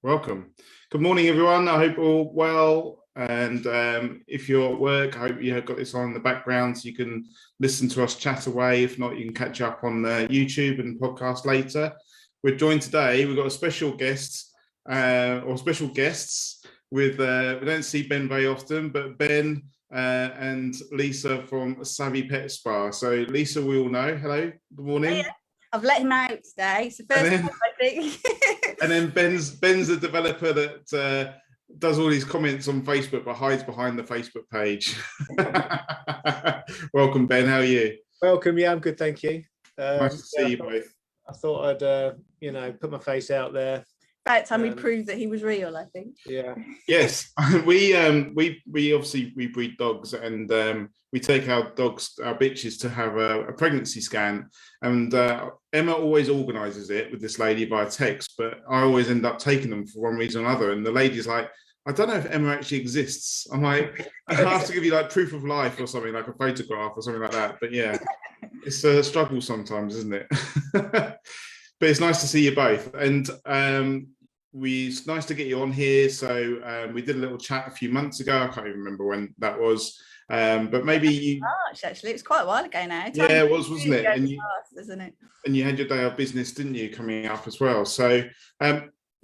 Welcome. Good morning, everyone. I hope you're all well. And if you're at work, I hope you have got this on in the background so you can listen to us chat away. If not, you can catch up on YouTube and podcast later. We're joined today. We've got a special guest or special guests with, we don't see Ben very often, but Ben and Lisa from Savvy Pet Spa. So Lisa, we all know. Hello, good morning. Hiya. I've let him out today. It's the first time, I think. And then Ben's the developer that does all these comments on Facebook but hides behind the Facebook page. Welcome, Ben. How are you? Welcome. Yeah, I'm good, thank you. Nice to see you both. I thought I'd put my face out there. About time we proved that he was real, I think. Yeah. Yes, we obviously we breed dogs, and we take our bitches to have a pregnancy scan, and Emma always organises it with this lady via text, but I always end up taking them for one reason or another, and the lady's like, I don't know if Emma actually exists. I'm like, I have to give you like proof of life or something, like a photograph or something like that. But yeah, it's a struggle sometimes, isn't it? But it's nice to see you both, and it's nice to get you on here. So we did a little chat a few months ago. I can't even remember when that was, but maybe you. March, actually, it was quite a while ago now. Yeah, it was, wasn't it? And isn't it? And you had your day of business, didn't you, coming up as well? So,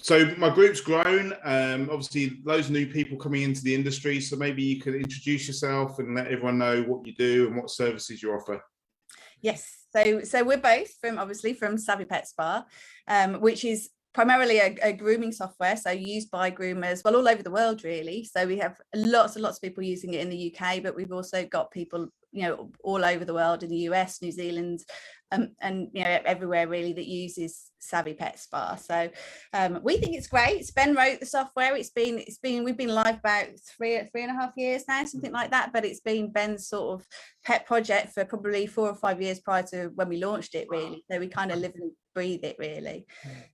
so my group's grown. Obviously, loads of new people coming into the industry. So maybe you could introduce yourself and let everyone know what you do and what services you offer. Yes. So we're both from Savvy Pet Spa, which is primarily a grooming software, so used by groomers, well, all over the world, really. So we have lots and lots of people using it in the UK, but we've also got people, all over the world, in the US, New Zealand, and everywhere really that uses Savvy Pet Spa. So we think it's great. Ben wrote the software. We've been live about three and a half years now, something like that. But it's been Ben's sort of pet project for probably 4 or 5 years prior to when we launched it, really. So we kind of live and breathe it, really.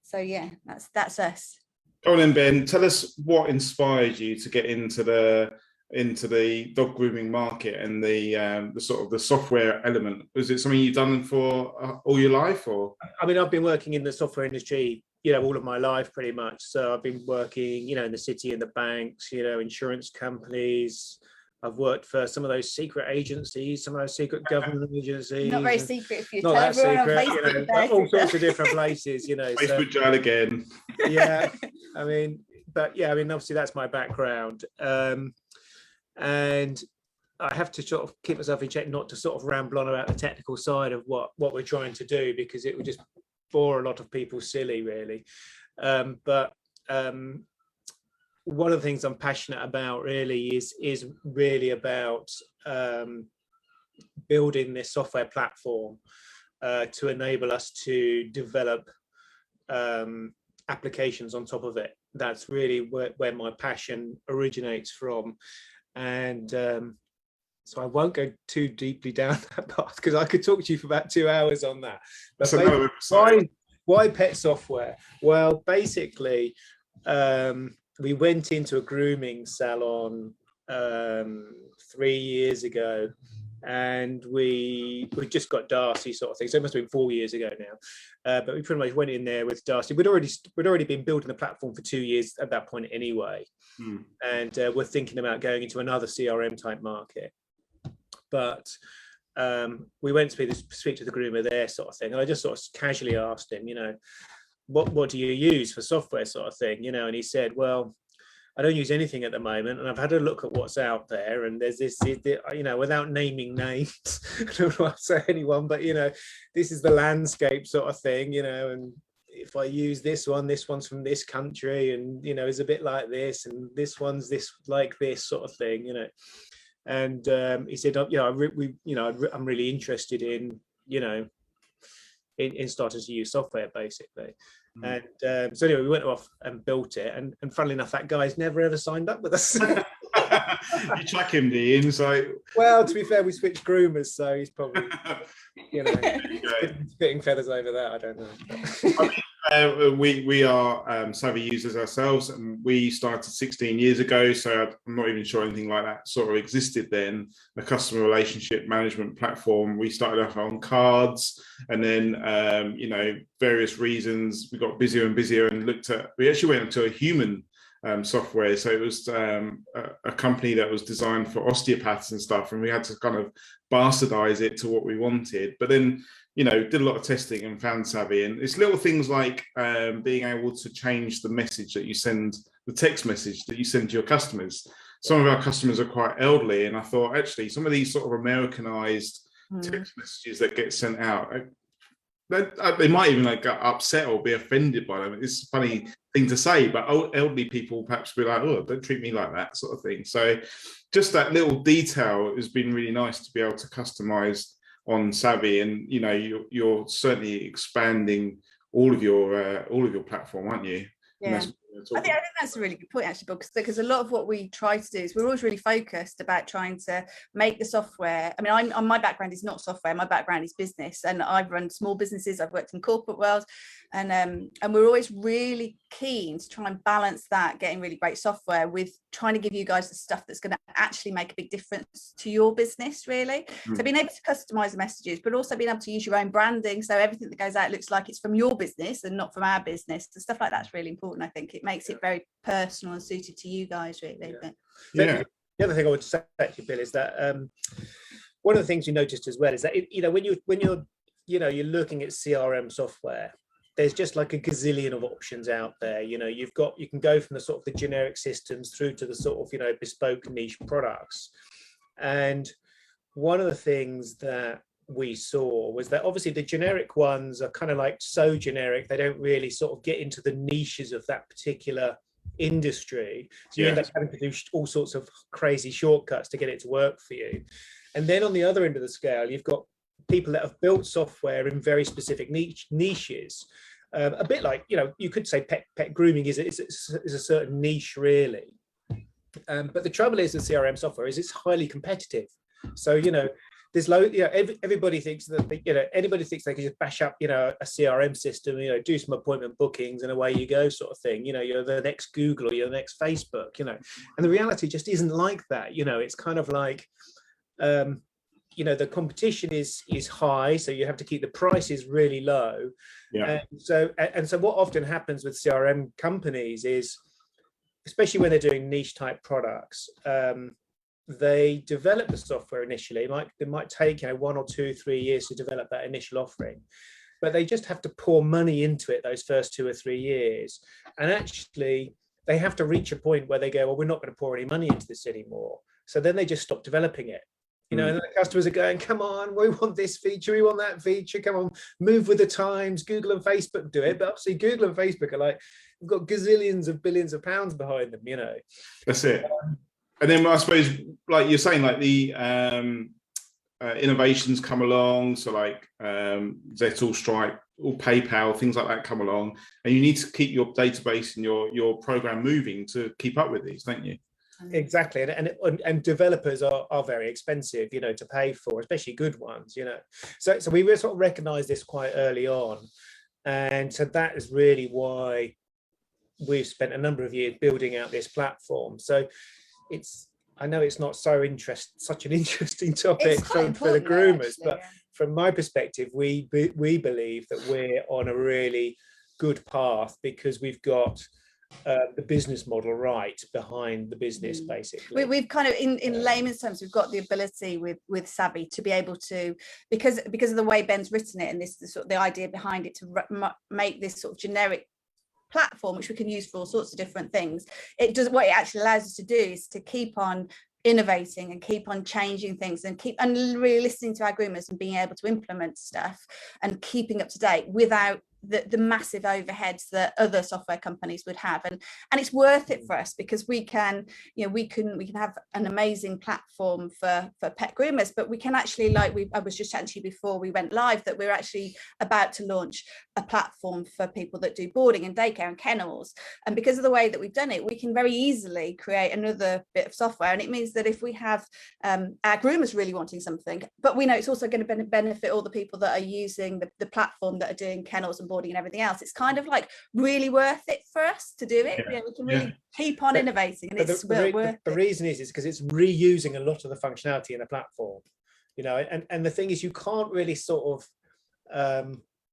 So yeah, that's us. Go on then, Ben. Tell us what inspired you to get into the dog grooming market and the sort of the software element. Was it something you've done for all your life, or? I mean, I've been working in the software industry, all of my life pretty much. So I've been working, in the city, in the banks, insurance companies. I've worked for some of those secret agencies, some of those secret government agencies. Not very secret if you not tell that everyone secret, all sorts of different places, Facebook jail again. Yeah, obviously that's my background. And I have to sort of keep myself in check not to sort of ramble on about the technical side of what we're trying to do, because it would just bore a lot of people silly, really. But one of the things I'm passionate about really is really about building this software platform to enable us to develop applications on top of it. That's really where my passion originates from. And so I won't go too deeply down that path, because I could talk to you for about 2 hours on that. But why pet software? Well, basically, we went into a grooming salon 3 years ago, and we just got Darcy, sort of thing. So it must have been 4 years ago now. But we pretty much went in there with Darcy. We'd already been building the platform for 2 years at that point anyway. And we're thinking about going into another CRM type market. But we went to speak to the groomer there, sort of thing. And I just sort of casually asked him, what do you use for software, sort of thing, and he said, well, I don't use anything at the moment, and I've had a look at what's out there, and there's this, without naming names, I don't want to say anyone, but this is the landscape sort of thing, and if I use this one's from this country, and is a bit like this, and this one's like this sort of thing, and he said, I'm really interested in starting to use software, basically. And so anyway, we went off and built it, and funnily enough, that guy's never ever signed up with us. You track him, do you? So, well, to be fair, we switched groomers, so he's probably spitting feathers over that. I don't know. We are savvy users ourselves, and we started 16 years ago. So I'm not even sure anything like that sort of existed then. A customer relationship management platform. We started off on cards, and then various reasons we got busier and busier, and we actually went into a human software. So it was a company that was designed for osteopaths and stuff, and we had to kind of bastardize it to what we wanted. But then, did a lot of testing and found savvy. And it's little things like being able to change the message that you send, the text message that you send to your customers. Some of our customers are quite elderly, and I thought actually some of these sort of Americanized text messages that get sent out, they might even get upset or be offended by them. It's a funny thing to say, but elderly people perhaps be like, oh, don't treat me like that, sort of thing. So just that little detail has been really nice to be able to customize on Savvy, and you're certainly expanding all of your platform, aren't you? Yeah. I think that's a really good point, actually, because a lot of what we try to do is we're always really focused about trying to make the software. I mean, my background is not software, my background is business, and I've run small businesses, I've worked in corporate world, and we're always really keen to try and balance that, getting really great software with trying to give you guys the stuff that's going to actually make a big difference to your business, really. So being able to customize the messages, but also being able to use your own branding, so everything that goes out looks like it's from your business and not from our business. So stuff like that's really important. I think it makes it very personal and suited to you guys, really. The other thing I would say actually, Bill, is that one of the things you noticed as well is that when you're looking at CRM software, there's just like a gazillion of options out there. You can go from the sort of the generic systems through to the sort of bespoke niche products. And one of the things that we saw was that obviously the generic ones are kind of like so generic, they don't really sort of get into the niches of that particular industry. So you end up having to do all sorts of crazy shortcuts to get it to work for you. And then on the other end of the scale, you've got people that have built software in very specific niches. A bit like, you could say pet grooming is a certain niche, really. But the trouble is with CRM software is it's highly competitive. So, there's everybody thinks that anybody thinks they can just bash up a CRM system, do some appointment bookings and away you go, sort of thing. You're the next Google or you're the next Facebook. And the reality just isn't like that. It's kind of like the competition is high, so you have to keep the prices really low. And so what often happens with CRM companies is, especially when they're doing niche type products, they develop the software initially. It might take 1 or 2, 3 years to develop that initial offering, but they just have to pour money into it those first 2 or 3 years. And actually they have to reach a point where they go, well, we're not going to pour any money into this anymore. So then they just stop developing it. And the customers are going, come on, we want this feature, we want that feature, come on, move with the times. Google and Facebook do it, but obviously Google and Facebook are like, we've got gazillions of billions of pounds behind them, That's it. And then I suppose, like you're saying, like the innovations come along, so like Zettle, Stripe, or PayPal, things like that come along, and you need to keep your database and your program moving to keep up with these, don't you? Exactly, and developers are very expensive, to pay for, especially good ones, So we sort of recognise this quite early on, and so that is really why we've spent a number of years building out this platform. So I know it's not such an interesting topic for the groomers, but from my perspective, we believe that we're on a really good path because we've got the business model right behind the business, basically. We've kind of, in layman's terms, we've got the ability with Savvy to be able to, because of the way Ben's written it, and this is sort of the idea behind it, to make this sort of generic platform which we can use for all sorts of different things. What it actually allows us to do is to keep on innovating and keep on changing things and really listening to our groomers and being able to implement stuff and keeping up to date without the massive overheads that other software companies would have, and it's worth it for us because we can have an amazing platform for pet groomers, but we can actually, I was just chatting to you before we went live, that we're actually about to launch a platform for people that do boarding and daycare and kennels, and because of the way that we've done it, we can very easily create another bit of software. And it means that if we have our groomers really wanting something, but we know it's also going to benefit all the people that are using the platform that are doing kennels and onboarding and everything else, it's kind of like really worth it for us to do it. Yeah. We can really keep on innovating, and it's the reason is because it's reusing a lot of the functionality in the platform, you know, and the thing is, you can't really sort of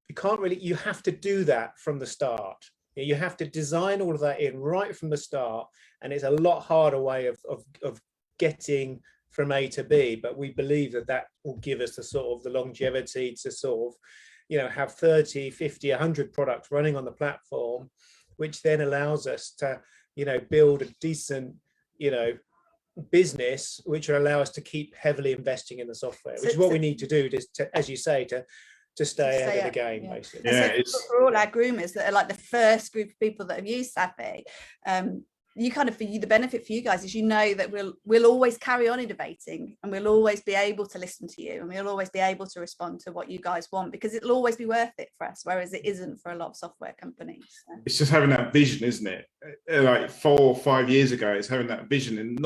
you have to do that from the start. You have to design all of that in right from the start, and it's a lot harder way of getting from A to B. But we believe that will give us the sort of the longevity to sort of, you know, have 30, 50, 100 products running on the platform, which then allows us to, you know, build a decent, you know, business, which will allow us to keep heavily investing in the software, which is what we need to do to, as you say, to stay ahead of the game, basically. Yeah, so for all our groomers that are like the first group of people that have used Savvy, you kind of, for you, the benefit for you guys is, you know, that we'll always carry on innovating, and we'll always be able to listen to you, and we'll always be able to respond to what you guys want, because it'll always be worth it for us, whereas it isn't for a lot of software companies. So. It's just having that vision, isn't it? Like 4 or 5 years ago, it's having that vision, and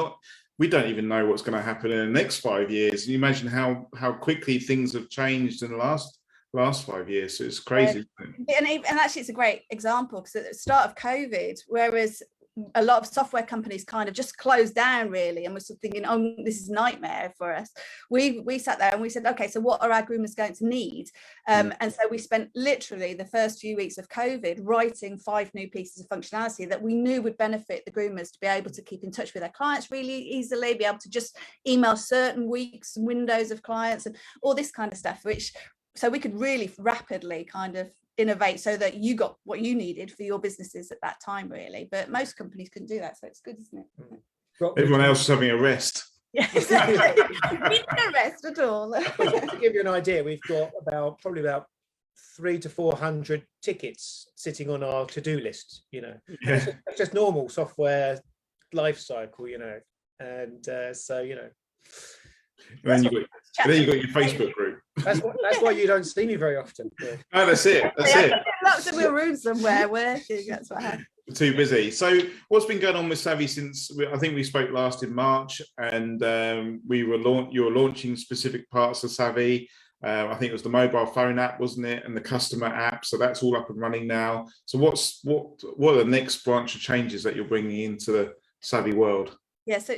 we don't even know what's going to happen in the next 5 years. You imagine how quickly things have changed in the last 5 years. So it's crazy. And actually, it's a great example, because at the start of COVID, whereas a lot of software companies kind of just closed down really, and we're sort of thinking, oh, this is a nightmare for us. We sat there and we said, okay, so what are our groomers going to need? And so we spent literally the first few weeks of COVID writing 5 new pieces of functionality that we knew would benefit the groomers to be able to keep in touch with their clients really easily, be able to just email certain weeks and windows of clients and all this kind of stuff, so we could really rapidly kind of innovate so that you got what you needed for your businesses at that time, really. But most companies couldn't do that, so it's good, isn't it? Everyone else is having a rest. Yeah, exactly. We didn't rest at all. To give you an idea, we've got probably about 300 to 400 tickets sitting on our to-do list, you know. Yeah. It's just normal software life cycle, you know. And so, you know, And then you got your Facebook group. That's why you don't see me very often. Yeah. Oh, that's it. Lots of real room somewhere working. That's what happened. Too busy. So what's been going on with Savvy since, I think we spoke last in March, and you were launching specific parts of Savvy. I think it was the mobile phone app, wasn't it, and the customer app. So that's all up and running now. So what are the next branch of changes that you're bringing into the Savvy world? Yeah, so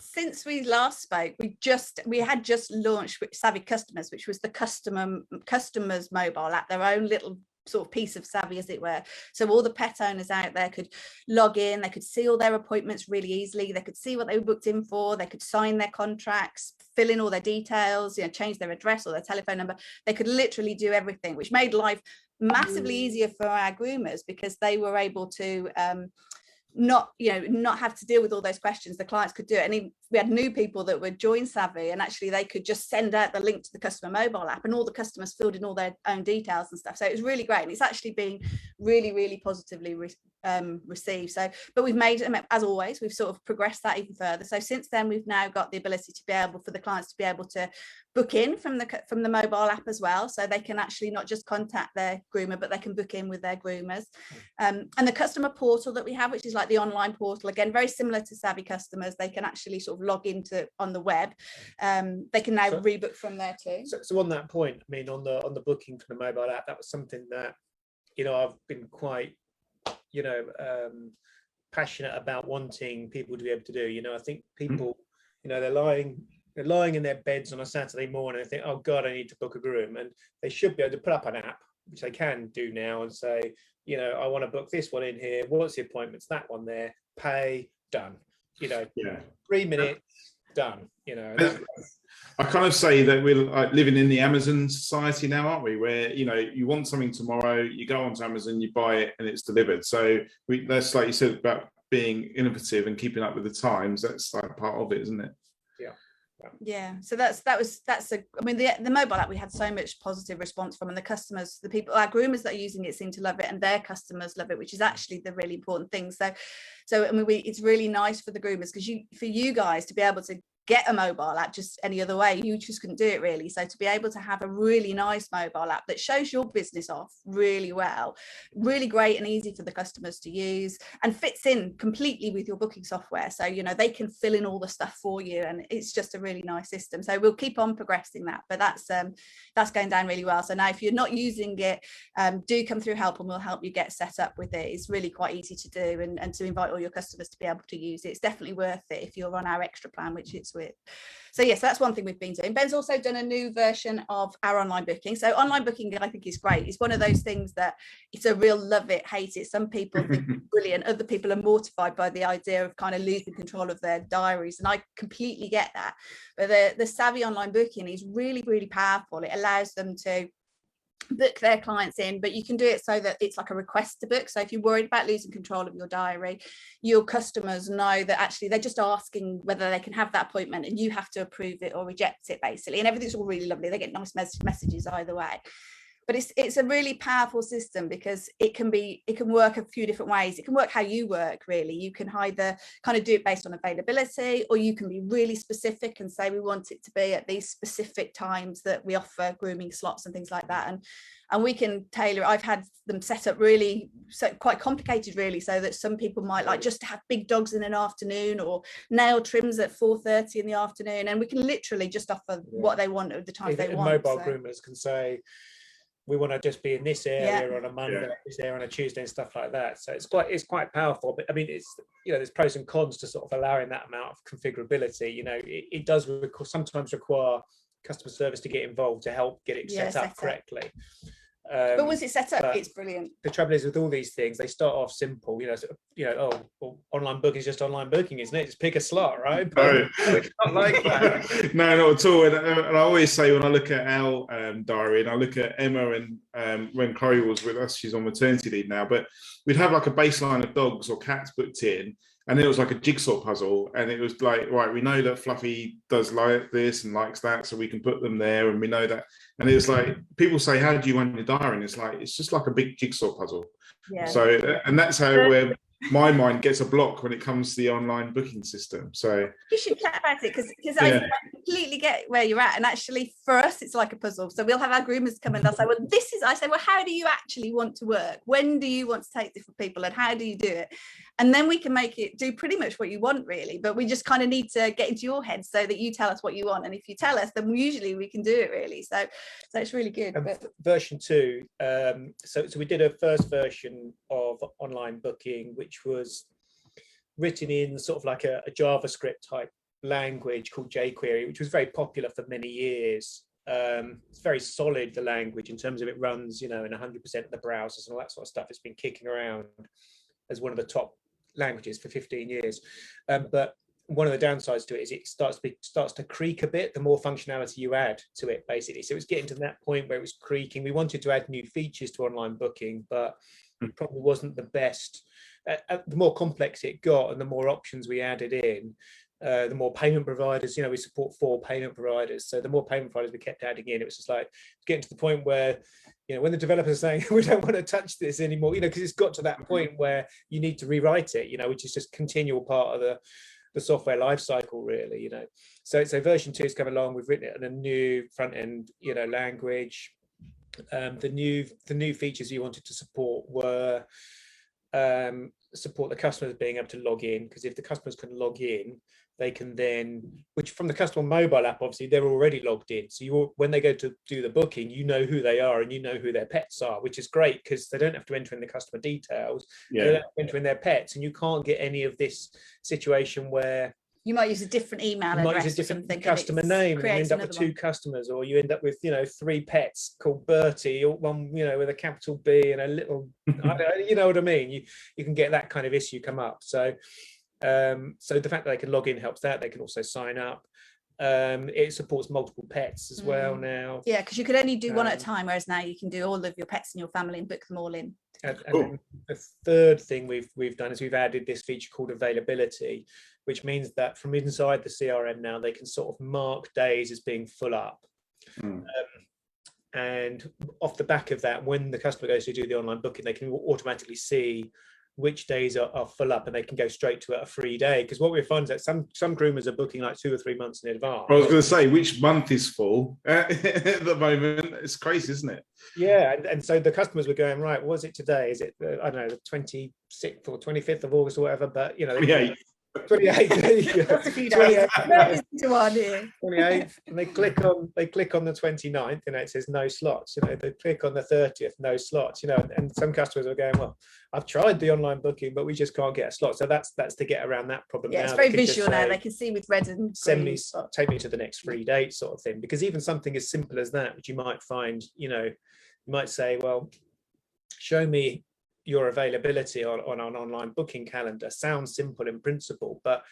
since we last spoke, we had just launched Savvy Customers, which was the customers mobile app, their own little sort of piece of Savvy, as it were. So all the pet owners out there could log in, they could see all their appointments really easily, they could see what they were booked in for, they could sign their contracts, fill in all their details, you know, change their address or their telephone number. They could literally do everything, which made life massively easier for our groomers, because they were able to not have to deal with all those questions. The clients could do it. And we had new people that would join Savvy, and actually they could just send out the link to the customer mobile app, and all the customers filled in all their own details and stuff. So it was really great, and it's actually been really, really positively received. So, but we've made, as always, we've sort of progressed that even further. So since then, we've now got the ability to be able, for the clients to be able to book in from the mobile app as well, so they can actually not just contact their groomer, but they can book in with their groomers. And the customer portal that we have, which is like the online portal, again, very similar to Savvy Customers, they can actually sort of log into on the web. They can now rebook from there too. So on that point, I mean, on the booking for the mobile app, that was something that, you know, I've been quite, you know, passionate about wanting people to be able to do. You know, I think people, you know, they're lying in their beds on a Saturday morning and think, oh God, I need to book a groom. And they should be able to put up an app, which they can do now, and say, you know, I want to book this one in here. What's the appointments? That one there. Pay, done. You know, 3 minutes, done. You know. I kind of say that we're living in the Amazon society now, aren't we? Where, you know, you want something tomorrow, you go onto Amazon, you buy it, and it's delivered. So that's, like you said, about being innovative and keeping up with the times. That's like part of it, isn't it? Yeah, so I mean, the mobile app, we had so much positive response from, and the customers, the people, our groomers that are using it seem to love it, and their customers love it, which is actually the really important thing. So I mean, it's really nice for the groomers, because for you guys to be able to get a mobile app just any other way. You just couldn't do it really. So to be able to have a really nice mobile app that shows your business off really well, really great and easy for the customers to use, and fits in completely with your booking software, so you know they can fill in all the stuff for you, and it's just a really nice system. So we'll keep on progressing that, but that's going down really well. So now if you're not using it, do come through help and we'll help you get set up with it. It's really quite easy to do, and to invite all your customers to be able to use it. It's definitely worth it if you're on our extra plan, which it's with. So yes, that's one thing we've been doing. Ben's also done a new version of our online booking. So online booking, I think, is great. It's one of those things that it's a real love it, hate it. Some people think it's brilliant. Other people are mortified by the idea of kind of losing control of their diaries. And I completely get that. But the savvy online booking is really, really powerful. It allows them to book their clients in, but you can do it so that it's like a request to book. So if you're worried about losing control of your diary, your customers know that actually they're just asking whether they can have that appointment, and you have to approve it or reject it basically, and everything's all really lovely. They get nice messages either way. But it's a really powerful system because it can work a few different ways. It can work how you work, really. You can either kind of do it based on availability, or you can be really specific and say we want it to be at these specific times that we offer grooming slots and things like that. And we can tailor. I've had them set up really quite complicated, really, so that some people might like just to have big dogs in an afternoon, or nail trims at 4:30 in the afternoon, and we can literally just offer what they want at the time they want. Mobile groomers can say, we want to just be in this area on a Monday, this area on a Tuesday, and stuff like that. So it's quite powerful. But I mean, it's, you know, there's pros and cons to sort of allowing that amount of configurability. You know, it does sometimes require customer service to get involved to help get it set up correctly. But once it's set up, it's brilliant. The trouble is with all these things, they start off simple, well, online booking is just online booking, isn't it? Just pick a slot, right? But it's not like that. No, not at all. And I always say, when I look at our diary, and I look at Emma, and when Chloe was with us, she's on maternity leave now, but we'd have like a baseline of dogs or cats booked in, and it was like a jigsaw puzzle, and it was like, right, we know that Fluffy does like this and likes that, so we can put them there, and we know that. And it's like, people say, how do you run your diary? And it's like, it's just like a big jigsaw puzzle. Yeah. So, and that's how my mind gets a block when it comes to the online booking system. So you should chat about it, because I completely get where you're at. And actually for us, it's like a puzzle. So we'll have our groomers come and they'll say, well, I say, well, how do you actually want to work? When do you want to take different people, and how do you do it? And then we can make it do pretty much what you want, really. But we just kind of need to get into your head so that you tell us what you want. And if you tell us, then usually we can do it, really. So it's really good. Version 2. So we did a first version of online booking, which was written in sort of like a JavaScript type language called jQuery, which was very popular for many years. It's very solid, the language, in terms of it runs, in 100% of the browsers and all that sort of stuff. It's been kicking around as one of the top languages for 15 years. But one of the downsides to it is it starts to creak a bit the more functionality you add to it, basically. So it's getting to that point where it was creaking. We wanted to add new features to online booking, but it probably wasn't the best. The more complex it got and the more options we added in, the more payment providers, we support 4 payment providers. So the more payment providers we kept adding in, it was just like getting to the point where, when the developers are saying, we don't want to touch this anymore, because it's got to that point where you need to rewrite it, which is just continual part of the software life cycle, really, So version 2 has come along. We've written it in a new front end, language. The new features you wanted to support were support the customers being able to log in, because if the customers can log in, they can then, which from the customer mobile app, obviously they're already logged in, so when they go to do the booking, you know who they are and you know who their pets are, which is great because they don't have to enter in the customer details. They don't have to enter in their pets, and you can't get any of this situation where you might use a different email address, might use a different customer name, and you end up with 2 customers, or you end up with 3 pets called Bertie, or one with a capital B and a little you know what I mean. You can get that kind of issue come up. So so the fact that they can log in helps that. They can also sign up. It supports multiple pets as well now. Yeah, because you could only do one at a time, whereas now you can do all of your pets in your family and book them all in. And then the third thing we've done is we've added this feature called availability, which means that from inside the CRM now, they can sort of mark days as being full up. And off the back of that, when the customer goes to do the online booking, they can automatically see which days are full up, and they can go straight to a free day. Because what we find is that some groomers are booking like 2 or 3 months in advance. I was going to say, which month is full at the moment? It's crazy, isn't it? Yeah, and so the customers were going, right, was it today? Is it, I don't know, the 26th or 25th of August or whatever? But, you know, 28. 28. That's a few days. 28, and they click on the 29th, you know, it says no slots. You know, they click on the 30th, no slots. You know, and some customers are going, well, I've tried the online booking, but we just can't get a slot. So that's to get around that problem. Yeah, now. it's very visual now. They can see with red and green. Take me to the next free date, sort of thing. Because even something as simple as that, which you might find, you know, you might say, well, show me your availability on an online booking calendar. Sounds simple in principle, but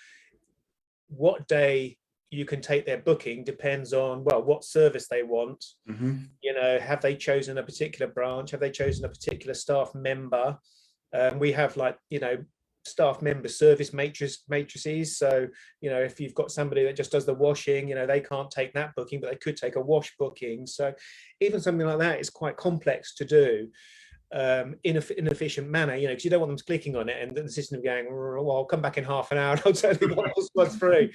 what day you can take their booking depends on, well, what service they want. You know, have they chosen a particular branch? Have they chosen a particular staff member? We have, like, you know, staff member service matrices. So, you know, if you've got somebody that just does the washing, you know, they can't take that booking, but they could take a wash booking. So even something like that is quite complex to do in an efficient manner, you know, because you don't want them clicking on it and the system going, well, I'll come back in half an hour and I'll tell you what was free.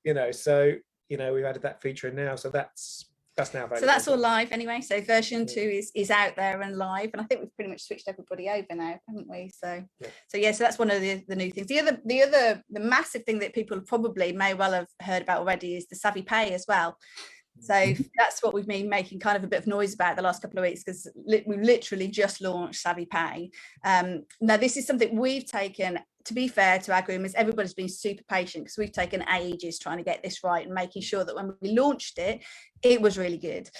You know, so, you know, we've added that feature in now, so that's now available. So that's all live anyway. So version 2 is out there and live, and I think we've pretty much switched everybody over now, haven't we? So so that's one of the new things. The massive thing that people probably may well have heard about already is the Savvy Pay as well. So that's what we've been making kind of a bit of noise about the last couple of weeks, because we've literally just launched Savvy Pay. Now this is something we've taken, to be fair to our groomers, everybody's been super patient, because we've taken ages trying to get this right and making sure that when we launched it, it was really good.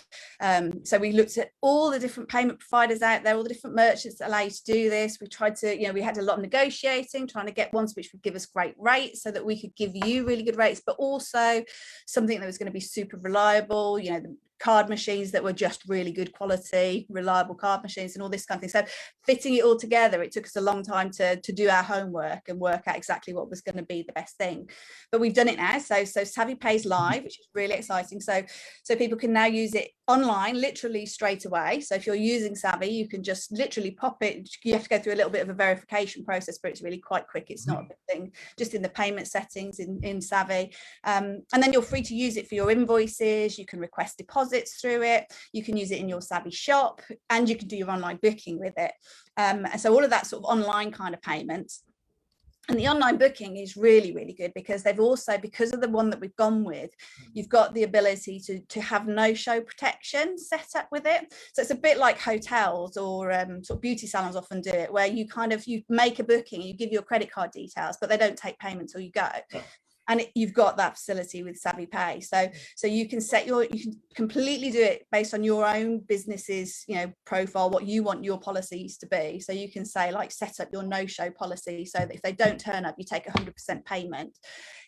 So we looked at all the different payment providers out there, all the different merchants that allow you to do this. We tried to, you know, we had a lot of negotiating, trying to get ones which would give us great rates so that we could give you really good rates, but also something that was going to be super reliable, you know, the card machines that were just really good quality, reliable card machines and all this kind of thing. So fitting it all together, it took us a long time to do our homework and work out exactly what was going to be the best thing. But we've done it now. So Savvy Pay's live, which is really exciting. So people can now use it online, literally straight away. So if you're using Savvy, you can just literally pop it. You have to go through a little bit of a verification process, but it's really quite quick. It's not a big thing, just in the payment settings in Savvy. And then you're free to use it for your invoices. You can request deposits through it. You can use it in your Savvy shop, and you can do your online booking with it. And so all of that sort of online kind of payments. And the online booking is really, really good, because they've also, because of the one that we've gone with, you've got the ability to have no-show protection set up with it. So it's a bit like hotels or sort of beauty salons often do it, where you make a booking, you give your credit card details, but they don't take payment till you go. And you've got that facility with Savvy Pay. So you can you can completely do it based on your own business's, you know, profile, what you want your policies to be. So you can say, like, set up your no-show policy so that if they don't turn up, you take 100% payment.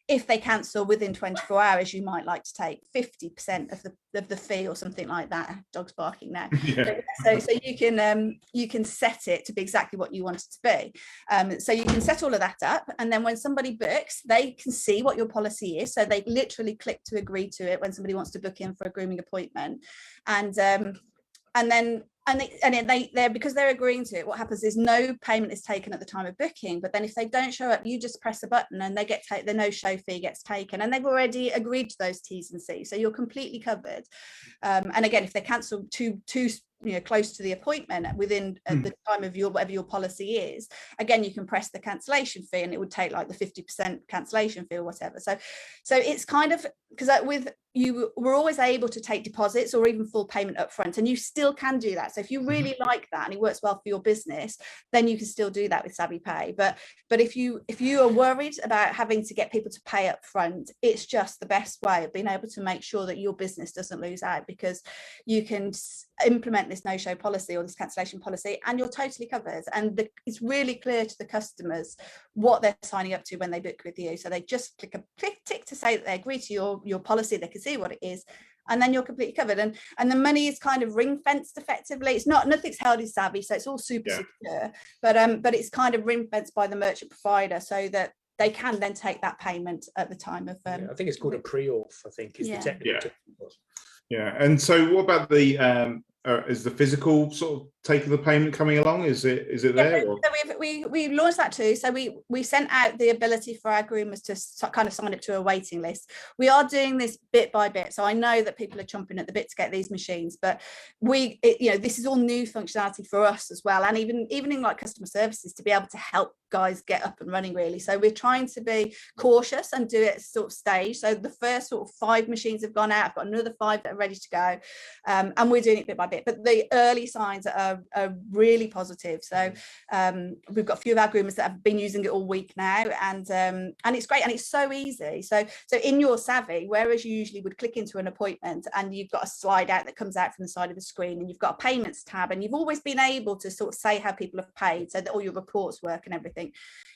If they cancel within 24 hours, you might like to take 50% of the fee or something like that. Dog's barking now. Yeah. So you can set it to be exactly what you want it to be. So you can set all of that up, and then when somebody books, they can see what your policy is. So they literally click to agree to it when somebody wants to book in for a grooming appointment, and then because they're agreeing to it, what happens is no payment is taken at the time of booking, but then if they don't show up, you just press a button and they get the no-show fee gets taken, and they've already agreed to those T's and C's, so you're completely covered. And again, if they cancel too close to the appointment within the time of whatever your policy is, again, you can press the cancellation fee, and it would take like the 50% cancellation fee or whatever. So it's kind of, because with you, we're always able to take deposits or even full payment up front, and you still can do that. So if you really like that and it works well for your business, then you can still do that with Savvy Pay. But if you are worried about having to get people to pay up front, it's just the best way of being able to make sure that your business doesn't lose out, because you can implement this no-show policy or this cancellation policy and you're totally covered, and it's really clear to the customers what they're signing up to when they book with you. So they just click a tick to say that they agree to your policy, they can see what it is, and then you're completely covered. And the money is kind of ring fenced effectively. It's nothing's held in Savvy, so it's all super secure, but it's kind of ring fenced by the merchant provider so that they can then take that payment at the time of I think it's called a pre-auth, I think is the technical term. Yeah, and so what about the is the physical sort of taking the payment coming along? Is it there? So we launched that too. So we sent out the ability for our groomers to kind of sign up to a waiting list. We are doing this bit by bit. So I know that people are chomping at the bit to get these machines, but this is all new functionality for us as well, and even in like customer services to be able to help guys get up and running really. So we're trying to be cautious and do it sort of stage. So the first sort of 5 machines have gone out. I've got another 5 that are ready to go, and we're doing it bit by bit, but the early signs are really positive. So we've got a few of our groomers that have been using it all week now, and it's great, and it's so easy. So in your Savvy, whereas you usually would click into an appointment and you've got a slide out that comes out from the side of the screen, and you've got a payments tab, and you've always been able to sort of say how people have paid so that all your reports work and everything.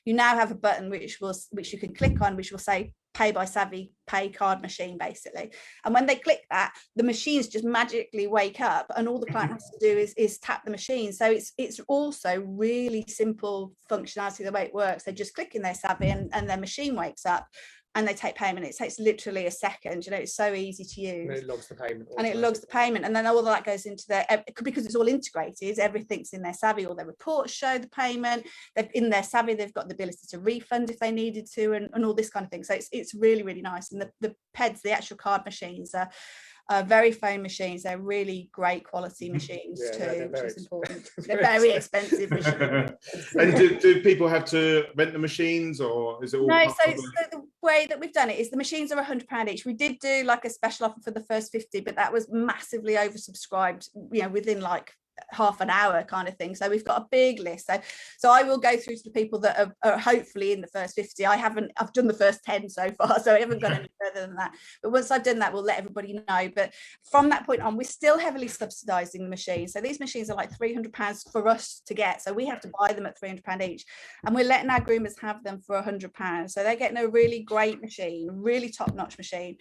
You now have a button which you can click on, which will say pay by Savvy, pay card machine basically, and when they click that, the machines just magically wake up, and all the client has to do is tap the machine. So it's also really simple functionality the way it works. They just click in their Savvy and their machine wakes up and they take payment. It takes literally a second, it's so easy to use. And it logs the payment. And it logs the payment, and then all of that goes into their, because it's all integrated, everything's in their Savvy. All their reports show the payment. In their Savvy, they've got the ability to refund if they needed to, and all this kind of thing. So it's really, really nice. And the PEDs, the actual card machines, are very phone machines. They're really great quality machines too, which is important. They're very expensive machines. And do people have to rent the machines, or is it all? No, so the way that we've done it is the machines are £100 each. We did do like a special offer for the first 50, but that was massively oversubscribed, within like half an hour kind of thing. So we've got a big list. So I will go through to the people that are hopefully in the first 50. I've done the first 10 so far, so I haven't gone any further than that. But once I've done that, we'll let everybody know. But from that point on, we're still heavily subsidizing the machines. So these machines are like £300 for us to get. So we have to buy them at £300 each, and we're letting our groomers have them for £100. So they're getting a really great machine, really top-notch machine,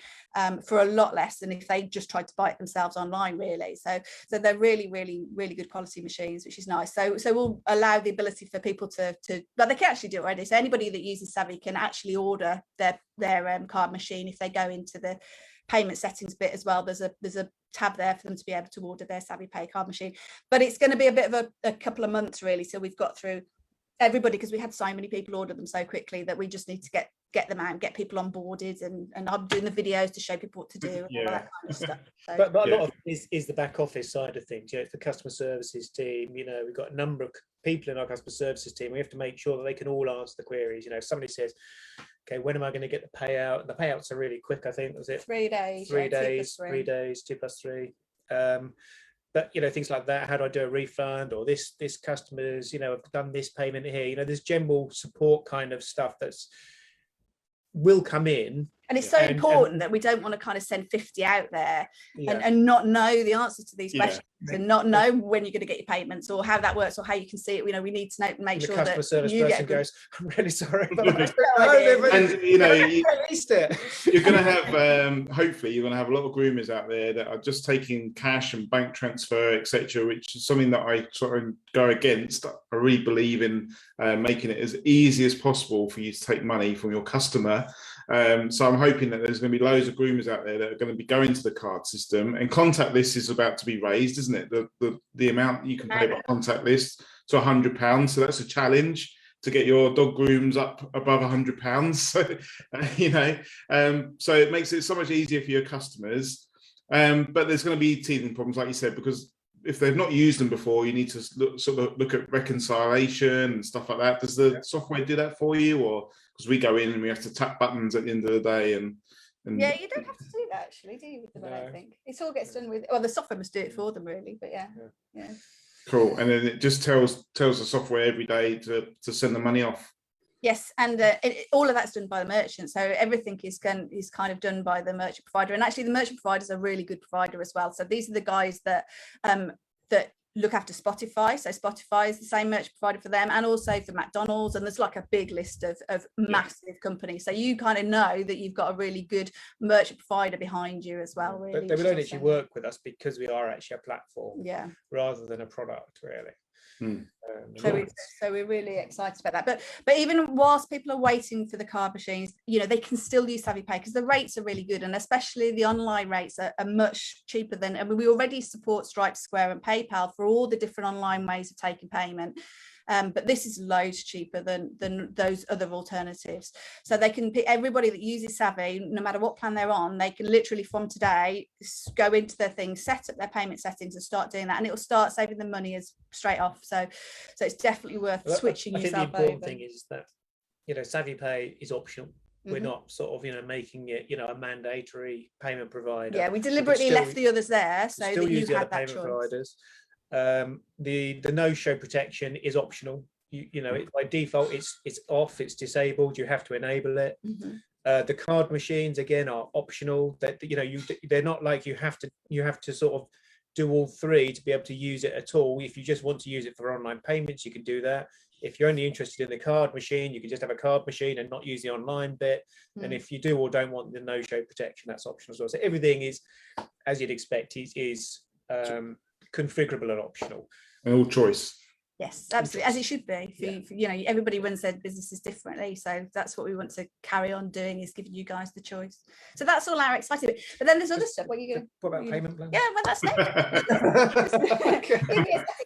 for a lot less than if they just tried to buy it themselves online, really. So they're really, really, really good quality machines, which is nice. So we'll allow the ability for people to but they can actually do it already. So anybody that uses Savvy can actually order their card machine if they go into the payment settings bit as well. There's a tab there for them to be able to order their Savvy Pay card machine. But it's going to be a bit of a couple of months really till we've got through everybody, because we had so many people order them so quickly that we just need to get them out and get people onboarded, and I'm doing the videos to show people what to do and all that kind of stuff. So, but a lot of it is the back office side of things. It's the customer services team. We've got a number of people in our customer services team. We have to make sure that they can all answer the queries. If somebody says, okay, when am I going to get the payout? The payouts are really quick, I think. Was it 3 days? 3 days, 3 days, 2 + 3. But things like that. How do I do a refund? Or this customers, have done this payment here. There's general support kind of stuff will come in. And it's so important that we don't want to kind of send 50 out there and not know the answers to these questions, and not know when you're going to get your payments or how that works or how you can see it. We need to know, make sure that the customer service person goes, I'm really sorry. And you're going to have, hopefully you're going to have a lot of groomers out there that are just taking cash and bank transfer, etc., which is something that I sort of go against. I really believe in making it as easy as possible for you to take money from your customer. So I'm hoping that there's going to be loads of groomers out there that are going to be going to the card system, and contact list is about to be raised, isn't it? The amount that you can pay by contact list to £100. So that's a challenge to get your dog grooms up above £100. So it makes it so much easier for your customers. But there's going to be teething problems, like you said, because if they've not used them before, you need to look at reconciliation and stuff like that. Does the software do that for you, or because we go in and we have to tap buttons at the end of the day? And yeah, you don't have to do that actually, do you? With them, I don't think it all gets done with. Well, the software must do it for them, really. But yeah. Cool. And then it just tells the software every day to send the money off. Yes, and all of that's done by the merchant. So everything is kind of done by the merchant provider. And actually, the merchant providers are a really good provider as well. So these are the guys that look after Spotify. So Spotify is the same merchant provider for them, and also for McDonald's. And there's like a big list of massive companies. So you kind of know that you've got a really good merchant provider behind you as well. Really, they would only actually work with us because we are actually a platform, rather than a product, really. So we're really excited about that. But even whilst people are waiting for the card machines, they can still use SavvyPay because the rates are really good, and especially the online rates are much cheaper than. I mean, we already support Stripe, Square, and PayPal for all the different online ways of taking payment. But this is loads cheaper than those other alternatives. So they can pick everybody that uses Savvy, no matter what plan they're on, they can literally from today go into their thing, set up their payment settings and start doing that. And it will start saving them money as straight off. So it's definitely worth switching yourself over. I think the important thing is that, SavvyPay is optional. We're not sort of, making it, a mandatory payment provider. Yeah, we deliberately left the others there so that you had that choice. Providers. The no-show protection is optional. By default it's off, it's disabled, you have to enable it. The card machines again are optional, that they're not like you have to sort of do all three to be able to use it at all. If you just want to use it for online payments, you can do that. If you're only interested in the card machine, you can just have a card machine and not use the online bit. And if you do or don't want the no-show protection, that's optional as well. So everything is, as you'd expect, is configurable and optional, and all choice. Yes, absolutely, as it should be. For everybody runs their businesses differently, so that's what we want to carry on doing, is giving you guys the choice. So that's all our exciting bit. But then there's other stuff. What are you going to? What about payment plans? Yeah, well, that's next.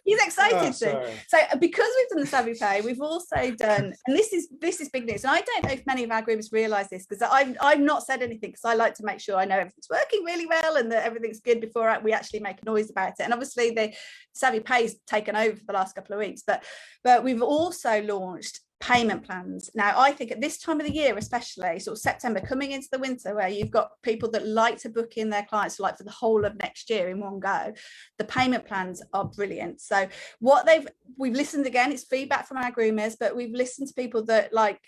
He's excited to. So because we've done the SavvyPay, we've also done, and this is big news. And I don't know if many of our groomers realise this, because I've not said anything, because I like to make sure I know everything's working really well and that everything's good before we actually make a noise about it. And obviously the SavvyPay's taken over for the last couple of weeks, but we've also launched payment plans. Now, I think at this time of the year, especially sort of September coming into the winter, where you've got people that like to book in their clients like for the whole of next year in one go, the payment plans are brilliant. So we've listened again, it's feedback from our groomers, but we've listened to people that like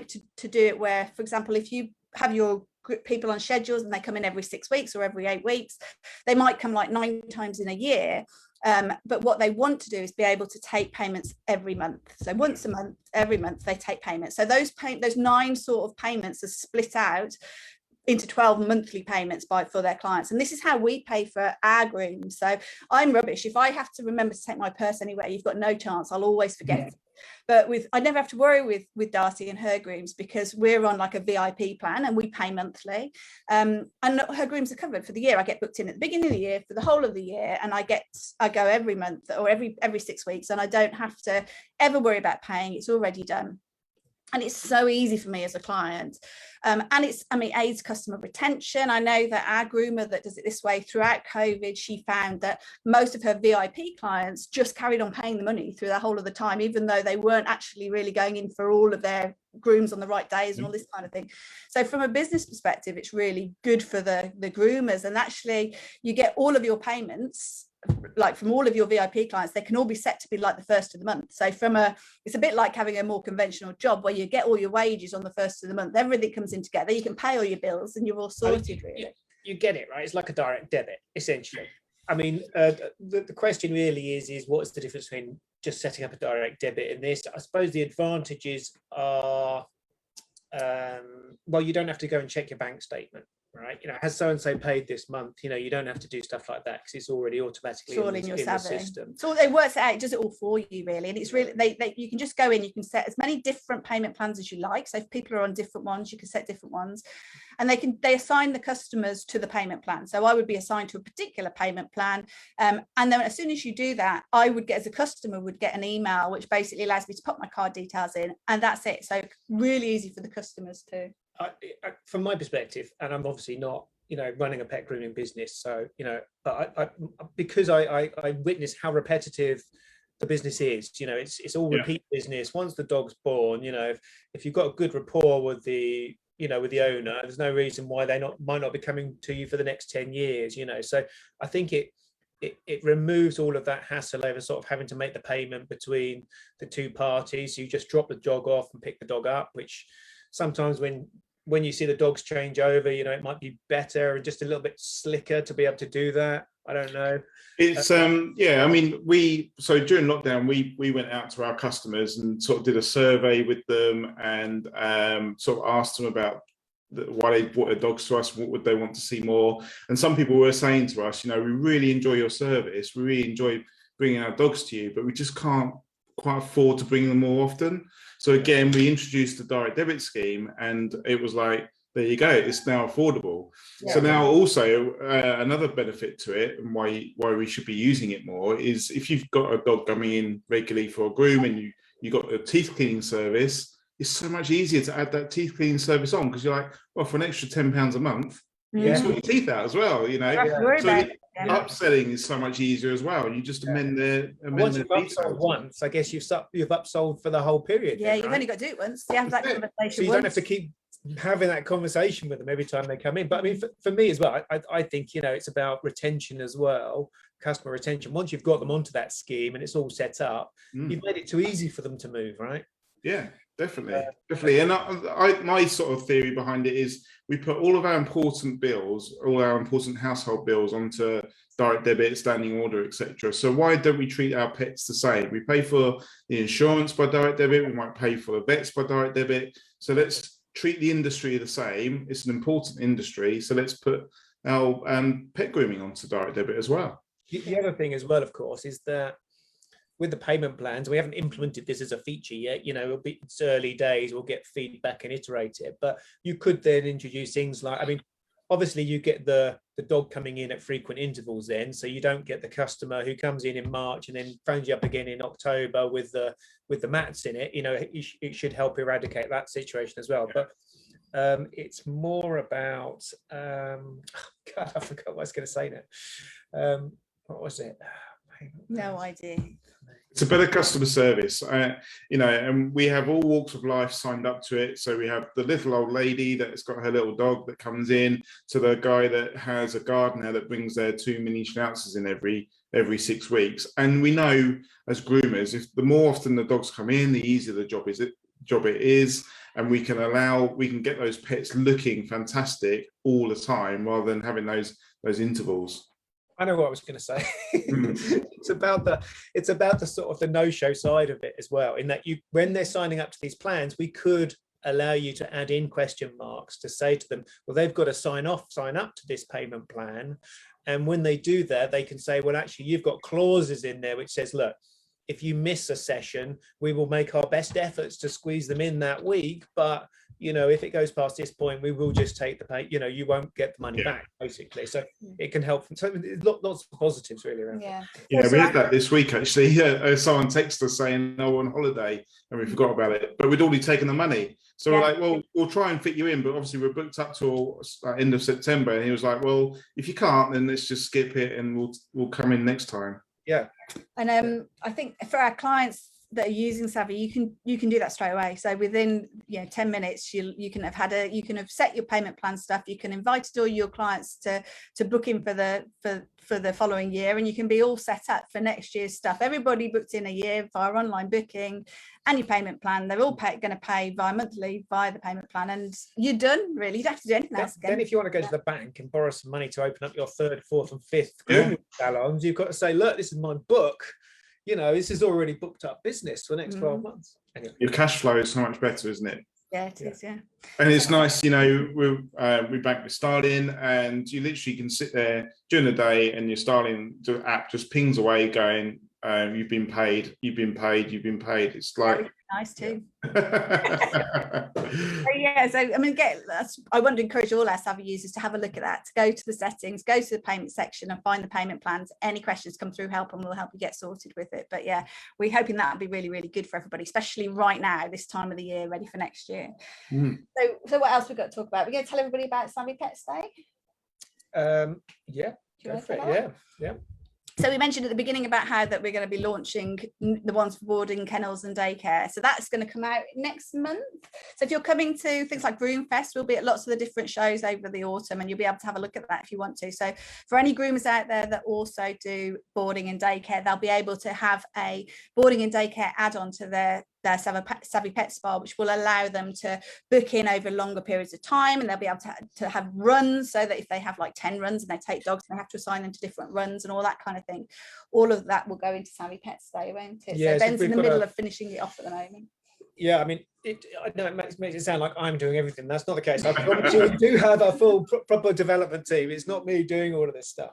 to do it where, for example, if you have your people on schedules and they come in every 6 weeks or every 8 weeks, they might come like 9 times in a year. But what they want to do is be able to take payments every month. So once a month, every month they take payments. So those 9 sort of payments are split out into 12 monthly payments for their clients. And this is how we pay for our grooms. So I'm rubbish. If I have to remember to take my purse anywhere, you've got no chance. I'll always forget it. But I never have to worry with Darcy and her grooms, because we're on like a VIP plan and we pay monthly. And her grooms are covered for the year. I get booked in at the beginning of the year for the whole of the year, and I go every month or every 6 weeks, and I don't have to ever worry about paying. It's already done. And it's so easy for me as a client. And aids customer retention. I know that our groomer that does it this way throughout COVID, she found that most of her VIP clients just carried on paying the money through the whole of the time, even though they weren't actually really going in for all of their grooms on the right days and all this kind of thing. So from a business perspective, it's really good for the groomers. And actually, you get all of your payments, like from all of your VIP clients, they can all be set to be like the first of the month. So it's a bit like having a more conventional job where you get all your wages on the first of the month, everything comes in together, you can pay all your bills and you're all sorted. Really, you get it, right? It's like a direct debit, essentially. I mean, the question really is what's the difference between just setting up a direct debit and this? I suppose the advantages are, well, you don't have to go and check your bank statement. Right, has so and so paid this month? You don't have to do stuff like that because it's already automatically in your system. So it works out, it does it all for you, really. And it's really you can just go in, you can set as many different payment plans as you like. So if people are on different ones, you can set different ones, and they assign the customers to the payment plan. So I would be assigned to a particular payment plan, and then as soon as you do that, I would get, as a customer, would get an email which basically allows me to put my card details in, and that's it. So really easy for the customers too. From my perspective, and I'm obviously not, running a pet grooming business, so but because I witness how repetitive the business is. It's all repeat business. Once the dog's born, if you've got a good rapport with the owner, there's no reason why they might not be coming to you for the next 10 years. So I think it removes all of that hassle over sort of having to make the payment between the two parties. You just drop the dog off and pick the dog up, which sometimes when you see the dogs change over, it might be better and just a little bit slicker to be able to do that. I don't know. It's I mean, so during lockdown we went out to our customers and sort of did a survey with them and sort of asked them about why they brought their dogs to us, what would they want to see more. And some people were saying to us, we really enjoy your service, we really enjoy bringing our dogs to you, but we just can't quite afford to bring them more often. So again, we introduced the direct debit scheme, and it was like, there you go, it's now affordable. So now also another benefit to it, and why we should be using it more, is if you've got a dog coming in regularly for a groom and you got a teeth cleaning service, it's so much easier to add that teeth cleaning service on, because you're like, well, for an extra £10 a month, you can sort your teeth out as well, you know. So upselling is so much easier as well. You just amend once you've details. upsold once, I guess you've upsold for the whole period. Yeah, you've only got to do it once. You have that conversation. So you don't have to keep having that conversation with them every time they come in. But I mean, for me as well, I think, you know, it's about retention as well, customer retention. Once you've got them onto that scheme and it's all set up, you've made it too easy for them to move, right? Yeah, definitely. And my sort of theory behind it is we put all of our important bills, all our important household bills onto direct debit, standing order, etc. So why don't we treat our pets the same? We pay for the insurance by direct debit. We might pay for the vets by direct debit. So let's treat the industry the same. It's an important industry. So let's put our pet grooming onto direct debit as well. The other thing as well, of course, is that with the payment plans, we haven't implemented this as a feature yet. You know, it's early days, we'll get feedback and iterate it. But you could then introduce things like, I mean, obviously you get the dog coming in at frequent intervals then, so you don't get the customer who comes in March and then phones you up again in October with the mats in it. You know, it should help eradicate that situation as well. But it's more about God, I forgot what I was going to say now. What was it? No idea. It's a better customer service, you know, and we have all walks of life signed up to it. So we have the little old lady that's got her little dog that comes in, to the guy that has a gardener that brings their 2 mini schnauzers in every 6 weeks. And we know as groomers, if the more often the dogs come in, the easier the job it is, and we can get those pets looking fantastic all the time, rather than having those intervals. I know what I was going to say. It's about the sort of the no-show side of it as well, in that when they're signing up to these plans, we could allow you to add in question marks to say to them, well, they've got to sign up to this payment plan. And when they do that, they can say, well, actually, you've got clauses in there which says, look, if you miss a session, we will make our best efforts to squeeze them in that week. But, you know, if it goes past this point, we will just take the pay, you know, you won't get the money back, basically. So it can help. So lots of positives really around. Yeah. Yeah, we had that this week, actually. Someone texted us saying, oh, we're on holiday, and we forgot about it. But we'd already taken the money. So we're like, well, we'll try and fit you in. But obviously we're booked up till end of September. And he was like, well, if you can't, then let's just skip it and we'll come in next time. Yeah. And I think for our clients that are using Savvy, you can do that straight away. So within 10 minutes, you can have set your payment plan stuff. You can invite all your clients to book in for the following year, and you can be all set up for next year's stuff. Everybody booked in a year via online booking and your payment plan. They're all going to pay monthly via the payment plan, and you're done. Really, you don't have to do anything else again. Then if you want to go to the bank and borrow some money to open up your 3rd, 4th and 5th grooming salons, you've got to say, look, this is my book. You know, this is already booked up business for the next 12 months. Anyway. Your cash flow is so much better, isn't it? Yeah, it is, yeah. And it's nice, you know, we bank with Starling, and you literally can sit there during the day and your Starling app just pings away going, you've been paid. It's like nice too. So I mean, I want to encourage all our Savvy users to have a look at that, to go to the settings, go to the payment section and find the payment plans. Any questions come through, help, and we'll help you get sorted with it. But yeah, we're hoping that will be really, really good for everybody, especially right now, this time of the year, ready for next year. So what else we've got to talk about? We're going to tell everybody about Savvy Pets Day. Yeah, go for it. Yeah. So we mentioned at the beginning about how that we're going to be launching the ones for boarding, kennels and daycare. So that's going to come out next month. So if you're coming to things like Groom Fest, we'll be at lots of the different shows over the autumn, and you'll be able to have a look at that if you want to. So for any groomers out there that also do boarding and daycare, they'll be able to have a boarding and daycare add-on to their Savvy Pet Spa, which will allow them to book in over longer periods of time, and they'll be able to have runs, so that if they have like 10 runs and they take dogs, and they have to assign them to different runs and all that kind of thing, all of that will go into Savvy Pets Day, won't it? Yeah, so Ben's in the middle of finishing it off at the moment. Yeah, I mean, I know it makes it sound like I'm doing everything. That's not the case. I promise you, we do have a full proper development team. It's not me doing all of this stuff.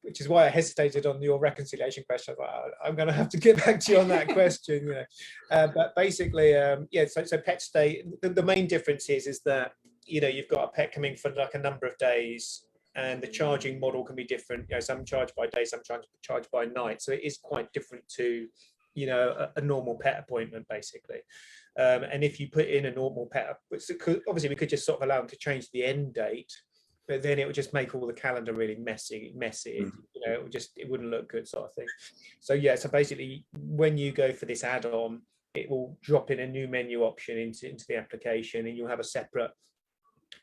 which is why I hesitated on your reconciliation question. I'm going to have to get back to you on that question, you know. But basically, yeah, so pet stay, the main difference is that, you know, you've got a pet coming for like a number of days, and the charging model can be different. You know, some charge by day, some charge by night. So it is quite different to, you know, a normal pet appointment, basically. And if you put in a normal pet, obviously we could just sort of allow them to change the end date, but then it would just make all the calendar really messy. You know, it wouldn't look good, sort of thing. So yeah, so basically when you go for this add-on, it will drop in a new menu option into the application, and you'll have a separate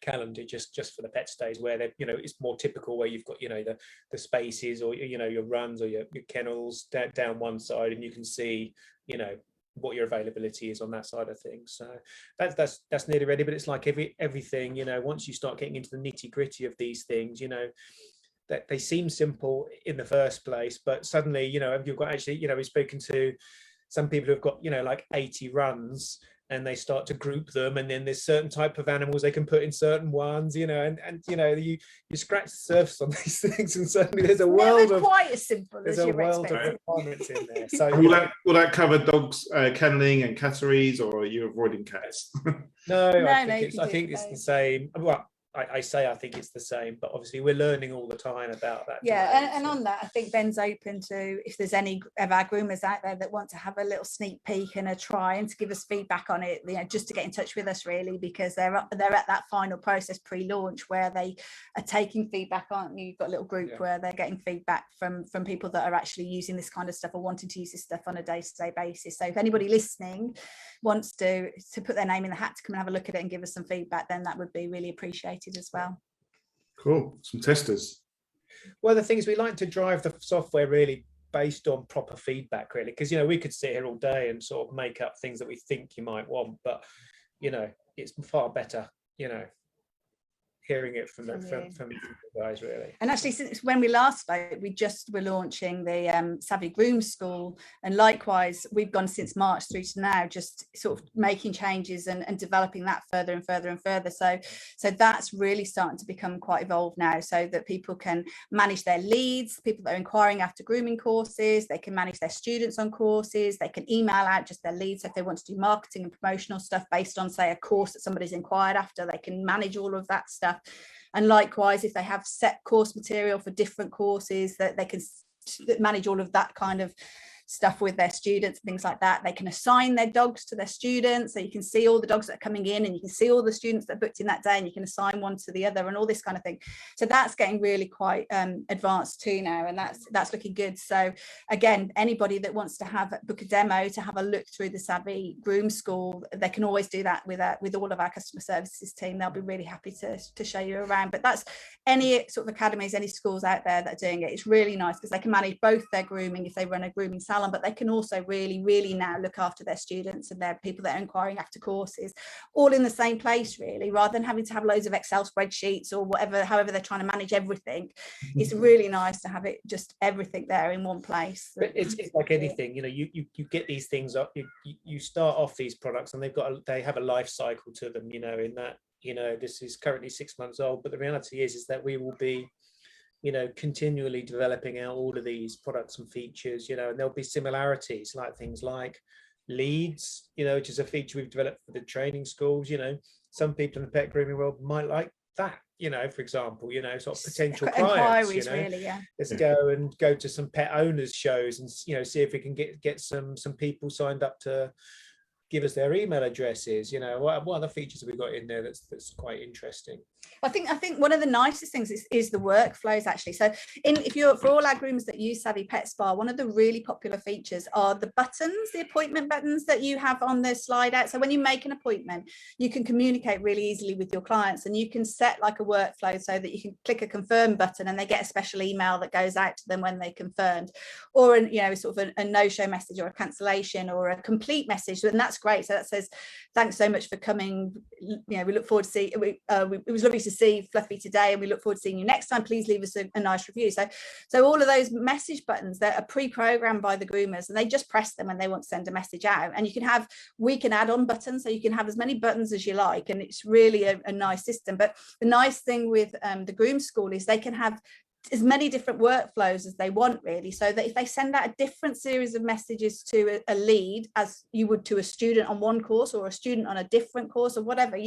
calendar just for the pet stays, where they, you know, it's more typical, where you've got, you know, the spaces, or, you know, your runs or your kennels down one side, and you can see, you know, what your availability is on that side of things. So that's nearly ready. But it's like everything, you know, once you start getting into the nitty gritty of these things, you know, that they seem simple in the first place, but suddenly, you know, you've got, actually, you know, we've spoken to some people who've got, you know, like 80 runs, and they start to group them, and then there's certain type of animals they can put in certain ones, you know, and you know, you scratch the surface on these things, and suddenly there's a world of quite as simple there's as a you're world expecting. of requirements in there. So will that cover dogs kenneling and catteries, or are you avoiding cats? No, I No, think it's the same. Well, I say I think it's the same, but obviously we're learning all the time about that. Yeah, and on that, I think Ben's open to, if there's any of our groomers out there that want to have a little sneak peek and a try, and to give us feedback on it, you know, just to get in touch with us, really, because they're at that final process pre-launch where they are taking feedback, aren't you? You've got a little group where they're getting feedback from people that are actually using this kind of stuff, or wanting to use this stuff on a day-to-day basis. So if anybody listening wants to put their name in the hat to come and have a look at it and give us some feedback, then that would be really appreciated as well. Cool. Some testers. Well, the thing is, we like to drive the software really based on proper feedback, really, because, you know, we could sit here all day and sort of make up things that we think you might want, but, you know, it's far better, you know, hearing it from you guys, really. And actually, since when we last spoke, we just were launching the Savvy Groom School, and likewise we've gone since March through to now, just sort of making changes and developing that further and further and further. So that's really starting to become quite evolved now, so that people can manage their leads, people that are inquiring after grooming courses, they can manage their students on courses, they can email out just their leads. So if they want to do marketing and promotional stuff based on, say, a course that somebody's inquired after, they can manage all of that stuff. And likewise, if they have set course material for different courses, that they can manage all of that kind of stuff with their students and things like that. They can assign their dogs to their students, so you can see all the dogs that are coming in, and you can see all the students that are booked in that day, and you can assign one to the other, and all this kind of thing. So that's getting really quite advanced too now, and that's looking good. So again, anybody that wants to book a demo to have a look through the Savvy Groom School, they can always do that with all of our customer services team. They'll be really happy to show you around. But that's any sort of academies, any schools out there that are doing it. It's really nice because they can manage both their grooming if they run a grooming salon, but they can also really now look after their students and their people that are inquiring after courses, all in the same place, really, rather than having to have loads of Excel spreadsheets or however they're trying to manage everything. It's really nice to have it, just everything there in one place. But it's like anything, you know, you get these things up, you start off these products, and they have a life cycle to them, you know, in that, you know, this is currently 6 months old, but the reality is that we will be, you know, continually developing out all of these products and features, you know, and there'll be similarities, like things like leads, you know, which is a feature we've developed for the training schools. You know, some people in the pet grooming world might like that, you know, for example, you know, sort of potential clients, you know, really, yeah. Let's go to some pet owners shows and, you know, see if we can get some people signed up to give us their email addresses. You know, what other features have we got in there that's quite interesting? I think one of the nicest things is the workflows, actually. So for all our groomers that use Savvy Pet Spa, one of the really popular features are the buttons, the appointment buttons that you have on the slide out. So when you make an appointment, you can communicate really easily with your clients, and you can set like a workflow so that you can click a confirm button and they get a special email that goes out to them when they confirmed, or you know, sort of a no-show message or a cancellation or a complete message. And that's great. So that says, thanks so much for coming. You know, we look forward to see. It was lovely to see Fluffy today, and we look forward to seeing you next time. Please leave us a nice review. So all of those message buttons that are pre-programmed by the groomers, and they just press them when they want to send a message out. And we can add on buttons, so you can have as many buttons as you like, and it's really a nice system. But the nice thing with the Groom School is they can have as many different workflows as they want, really, so that if they send out a different series of messages to a lead as you would to a student on one course or a student on a different course or whatever,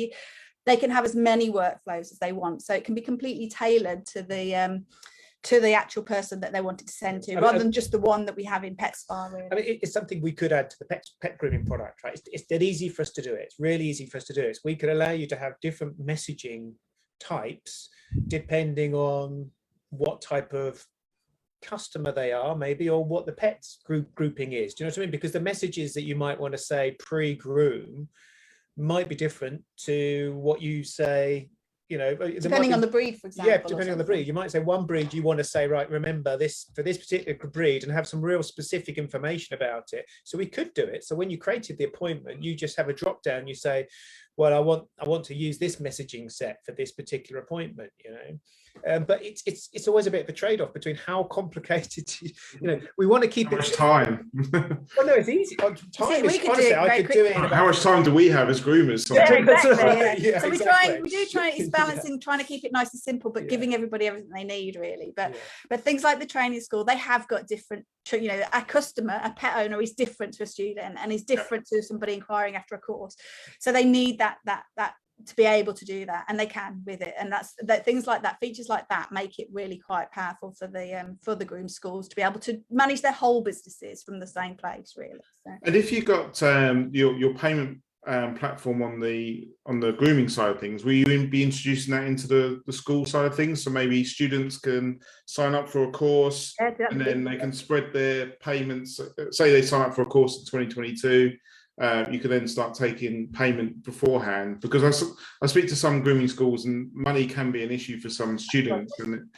they can have as many workflows as they want, so it can be completely tailored to the actual person that they wanted to send to, rather than just the one that we have in PetSpa. Really. I mean, it's something we could add to the pet grooming product, right? It's dead easy for us to do it. It's really easy for us to do it. We could allow you to have different messaging types depending on what type of customer they are, maybe, or what the pets grouping is. Do you know what I mean? Because the messages that you might want to say pre-groom might be different to what you say, you know, depending on the breed, for example. Yeah, depending on the breed. You might say one breed you want to say, right, remember this for this particular breed, and have some real specific information about it. So we could do it. So when you created the appointment, you just have a drop down. You say, well, I want to use this messaging set for this particular appointment, you know. But it's always a bit of a trade-off between how complicated, you know, we want to keep how much time. Well, no, it's easy. Time we could honestly, do it I could do it in about, how much time do we have as groomers? Yeah, exactly. Right. Yeah. Yeah, So exactly. we do try, it's balancing, trying to keep it nice and simple, but giving everybody everything they need, really. But things like the training school, they have got different, you know, a customer, a pet owner is different to a student and is different to somebody inquiring after a course. So they need that to be able to do that, and they can with it, and that's things like that, features like that make it really quite powerful for the groom schools to be able to manage their whole businesses from the same place, really. So. And if you got your payment platform on the grooming side of things, will you be introducing that into the school side of things, so maybe students can sign up for a course and then they can spread their payments? Say they sign up for a course in 2022, you can then start taking payment beforehand, because I speak to some grooming schools and money can be an issue for some students. And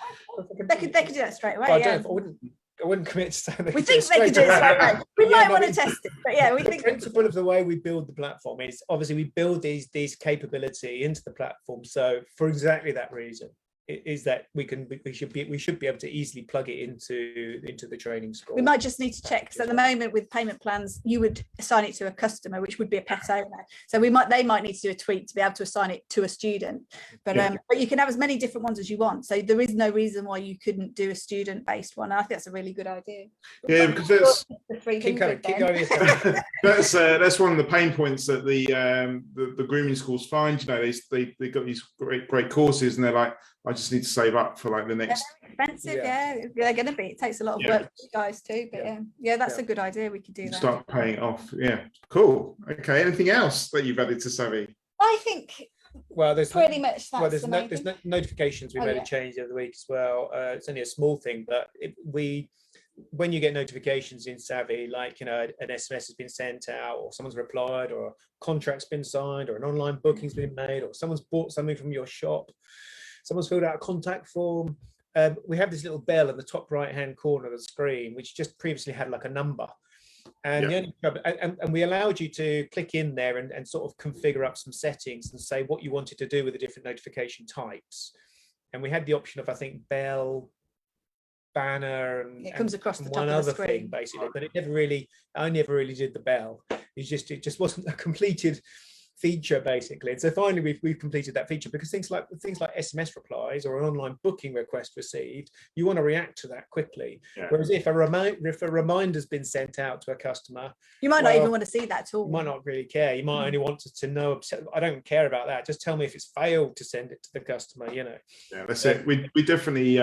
they could do that straight away. Well, I wouldn't commit to saying we think they could do it straight away. We might want to test it, but yeah, we think the principle of the way we build the platform is obviously we build these capability into the platform. So for exactly that reason, is that we should be able to easily plug it into the training school. We might just need to check, because at the moment with payment plans, you would assign it to a customer, which would be a pet owner. So they might need to do a tweak to be able to assign it to a student. But but you can have as many different ones as you want. So there is no reason why you couldn't do a student-based one. I think that's a really good idea. Yeah, because keep going. that's one of the pain points that the grooming schools find. You know, they got these great courses, and they're like, I just need to save up for like the next. They're expensive, they're going to be. It takes a lot of work for you guys too, but that's a good idea. We could do that. Start paying it off. Yeah, cool. Okay, anything else that you've added to Savvy? I think. Well, there's pretty much. There's notifications we made a change the other week as well. It's only a small thing, but when you get notifications in Savvy, like, you know, an SMS has been sent out, or someone's replied, or a contract's been signed, or an online booking's been made, or someone's bought something from your shop, someone's filled out a contact form, we have this little bell in the top right hand corner of the screen, which just previously had like a number, and and we allowed you to click in there and sort of configure up some settings and say what you wanted to do with the different notification types. And we had the option of, I think, bell, banner, and it comes across the top one of the other screen, thing basically, but I never really did the bell. It just wasn't a completed feature basically. And so finally we've completed that feature, because things like SMS replies or an online booking request received, you want to react to that quickly. Whereas if a reminder's been sent out to a customer, you might not even want to see that at all. You might not really care. You might only want to know, I don't care about that, just tell me if it's failed to send it to the customer, you know. Yeah, that's it. We definitely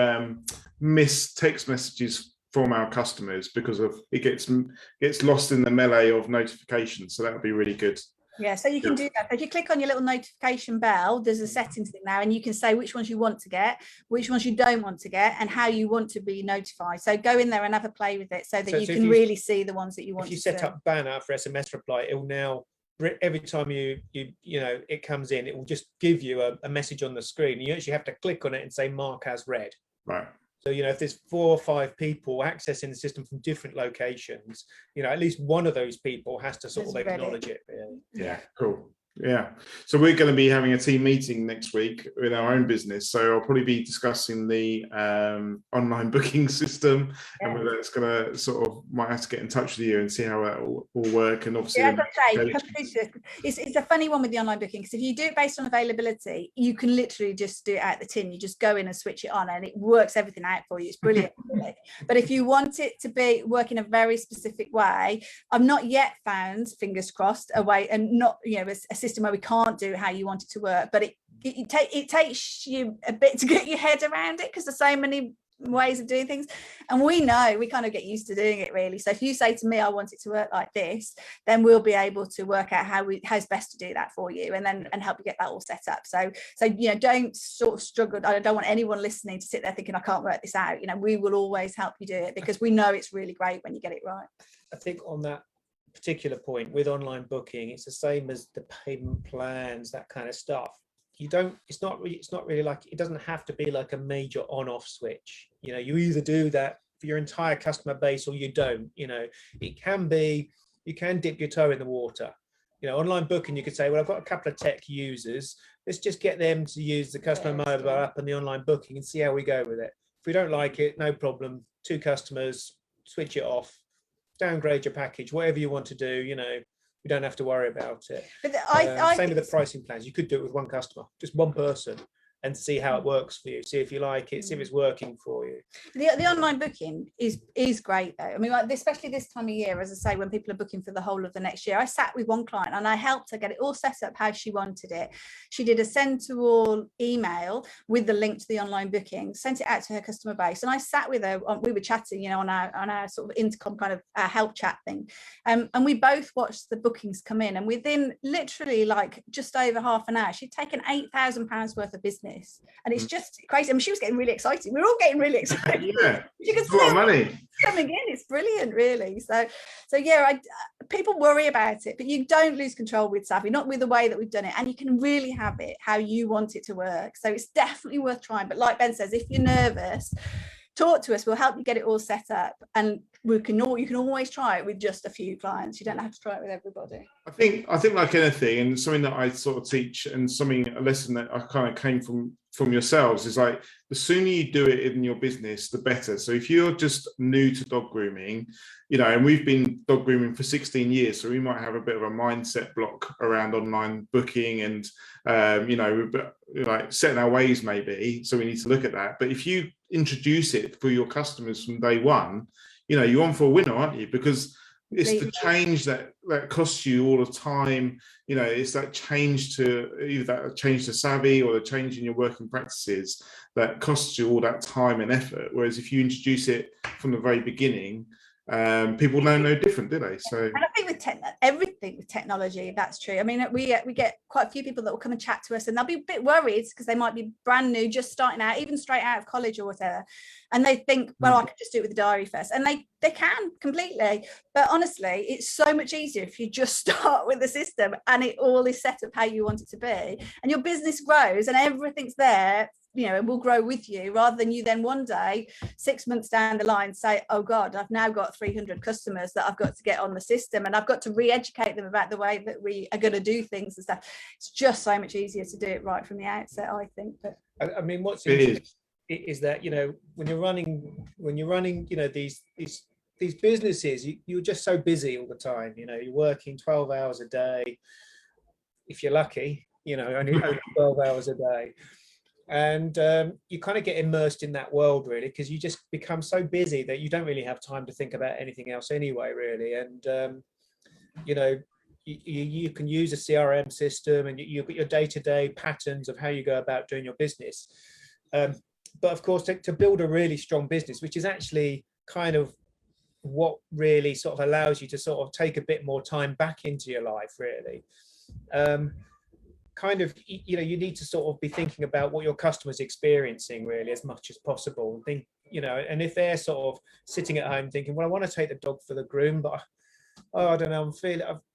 miss text messages from our customers because of it gets lost in the melee of notifications, so that would be really good. Yeah, so you can do that. If you click on your little notification bell, there's a settings thing now, and you can say which ones you want to get, which ones you don't want to get, and how you want to be notified. So go in there and have a play with it, so that you can really see the ones that you want. If you set up banner for SMS reply, it will now, every time you know it comes in, it will just give you a message on the screen. You actually have to click on it and say mark as read. Right. So, you know, if there's 4 or 5 people accessing the system from different locations, you know, at least one of those people has to sort of acknowledge it. Yeah, cool. Yeah. So we're going to be having a team meeting next week in our own business. So I'll probably be discussing the online booking system, and whether it's going to sort of might have to get in touch with you and see how that will work. And obviously, it's a funny one with the online booking, because if you do it based on availability, you can literally just do it out the tin. You just go in and switch it on, and it works everything out for you. It's brilliant. But if you want it to be work in a very specific way, I've not yet found, fingers crossed, a way, and not a system where we can't do how you want it to work, but it takes you a bit to get your head around it, because there's so many ways of doing things, and we kind of get used to doing it, really. So if you say to me, I want it to work like this, then we'll be able to work out how's best to do that for you, and help you get that all set up. So don't sort of struggle. I don't want anyone listening to sit there thinking I can't work this out. We will always help you do it, because we know it's really great when you get it right. I think on that particular point with online booking, it's the same as the payment plans, that kind of stuff. It's not really like, it doesn't have to be like a major on-off switch. You either do that for your entire customer base or you don't. It can be, you can dip your toe in the water. Online booking, you could say, well, I've got a couple of tech users, let's just get them to use the customer mobile app and the online booking and see how we go with it. If we don't like it, no problem, 2 customers, switch it off, downgrade your package, whatever you want to do. You don't have to worry about it. But same with the pricing plans. You could do it with one customer, just one person, and see how it works for you. See if you like it, see if it's working for you. The online booking is great, though. I mean, like, especially this time of year, as I say, when people are booking for the whole of the next year. I sat with one client and I helped her get it all set up how she wanted it. She did a send to all email with the link to the online booking, sent it out to her customer base, and I sat with her. We were chatting, on our sort of intercom kind of help chat thing, and we both watched the bookings come in, and within literally like just over half an hour, she'd taken £8,000 worth of business. And it's just crazy. I mean, she was getting really excited. We were all getting really excited. Yeah, you can see a lot of money coming in. It's brilliant, really. So yeah, people worry about it, but you don't lose control with Savvy, not with the way that we've done it, and you can really have it how you want it to work. So it's definitely worth trying. But like Ben says, if you're nervous, talk to us. We'll help you get it all set up, and you can always try it with just a few clients. You don't have to try it with everybody. I think like anything, and something that I sort of teach, and a lesson that I kind of came from yourselves, is like, the sooner you do it in your business, the better. So if you're just new to dog grooming, and we've been dog grooming for 16 years, so we might have a bit of a mindset block around online booking and like setting our ways maybe. So we need to look at that. But if you introduce it for your customers from day one, you're on for a winner, aren't you? Because it's the change that costs you all the time. It's that change to either that change to Savvy or the change in your working practices that costs you all that time and effort. Whereas if you introduce it from the very beginning, people know no different, do they? So, and I think with everything with technology, that's true. I mean, we get quite a few people that will come and chat to us, and they'll be a bit worried because they might be brand new, just starting out, even straight out of college or whatever, and they think, well, I can just do it with the diary first, and they can completely. But honestly, it's so much easier if you just start with the system and it all is set up how you want it to be, and your business grows and everything's there. It will grow with you, rather than you then one day, 6 months down the line, say, oh God, I've now got 300 customers that I've got to get on the system, and I've got to re-educate them about the way that we are going to do things and stuff. It's just so much easier to do it right from the outset, I think. But I mean, what's interesting is that, when you're running, these businesses, you're just so busy all the time. You're working 12 hours a day, if you're lucky, only 12 hours a day. And you kind of get immersed in that world, really, because you just become so busy that you don't really have time to think about anything else anyway, really. And you can use a CRM system, and you've got your day-to-day patterns of how you go about doing your business. But of course, to build a really strong business, which is actually kind of what really sort of allows you to sort of take a bit more time back into your life, really. Kind of, you need to sort of be thinking about what your customers experiencing, really, as much as possible. And think, and if they're sort of sitting at home thinking, well, I want to take the dog for the groom, but I don't know,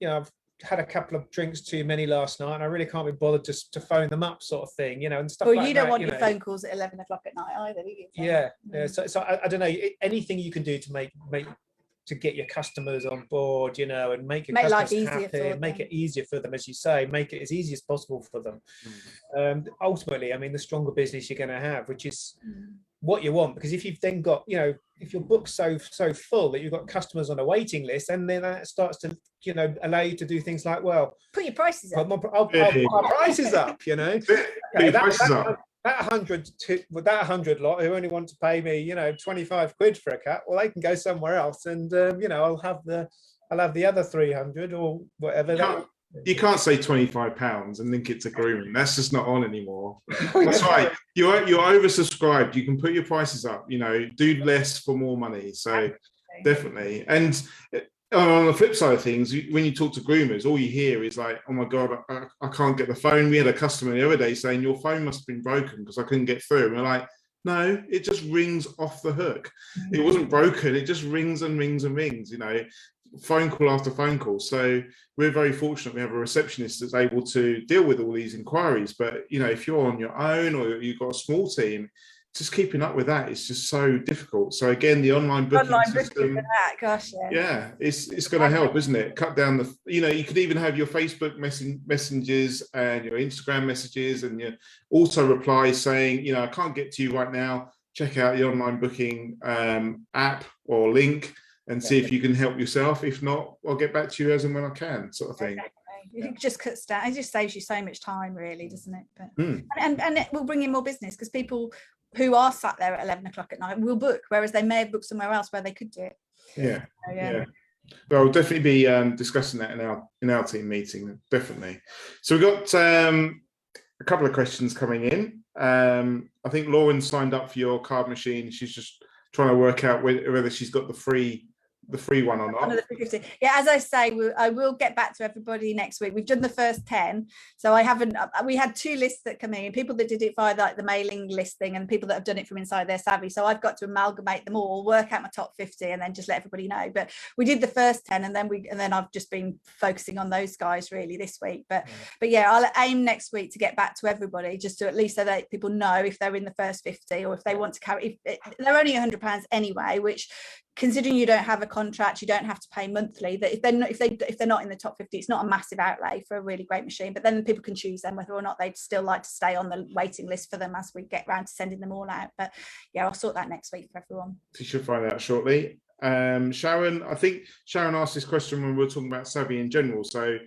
I've had a couple of drinks too many last night, and I really can't be bothered to phone them up, sort of thing, and stuff like that. Well, you don't want your phone calls at 11 o'clock at night either, do you? Yeah. So I don't know, anything you can do to make to get your customers on board, you know, and make your Make life customers easier happy, for and make them. it easier for them, as you say, make it as easy as possible for them. Ultimately, I mean, the stronger business you're going to have, which is what you want, because if you've then got, you know, if your book's so full that you've got customers on a waiting list, and then that starts to, you know, allow you to do things like, well, put your prices up. I'll put my prices up, you know. Put your prices up. That 100 lot who only want to pay me, you know, 25 quid for a cat, well, they can go somewhere else, and you know, I'll have the other 300 or whatever. You can't say £25 and link it to grooming. That's just not on anymore. That's right. You're oversubscribed. You can put your prices up. You know, do less for more money. So definitely. And on the flip side of things, when you talk to groomers, all you hear is like, "Oh my God, I can't get the phone." We had a customer the other day saying, "Your phone must have been broken because I couldn't get through." And we're like, "No, it just rings off the hook. It wasn't broken. It just rings and rings and rings. You know." Phone call after phone call. So we're very fortunate we have a receptionist that's able to deal with all these inquiries. But you know, if you're on your own or you've got a small team, just keeping up with that is just so difficult. So again, the online booking system, gosh, it's going to help, isn't it? Cut down the, you know, you could even have your Facebook messages and your Instagram messages and your auto replies saying, you know, I can't get to you right now. Check out the online booking app or link and see if you can help yourself. If not, I'll get back to you as and when I can, sort of thing. It just cuts down. It just saves you so much time, really, doesn't it? But and it will bring in more business, because people who are sat there at 11 o'clock at night will book, whereas they may have booked somewhere else where they could do it. Yeah. Well, we'll definitely be discussing that in our team meeting, definitely. So we've got a couple of questions coming in. I think Lauren signed up for your card machine. She's just trying to work out whether she's got the free one or not. Yeah, as I say, I will get back to everybody next week. We've done the first 10, so we had 2 lists that come in, people that did it via like the mailing list thing and people that have done it from inside their Savvy. So I've got to amalgamate them all, work out my top 50 and then just let everybody know. But we did the first 10 and then I've just been focusing on those guys really this week. But yeah, I'll aim next week to get back to everybody, just to at least so that people know if they're in the first 50 or if they want to carry. They're only £100 anyway, which, considering you don't have a contract, you don't have to pay monthly, that if they're not in the top 50, it's not a massive outlay for a really great machine. But then people can choose then whether or not they'd still like to stay on the waiting list for them as we get round to sending them all out. But yeah, I'll sort that next week for everyone. You should find out shortly. Sharon, I think Sharon asked this question when we were talking about Savvy in general. So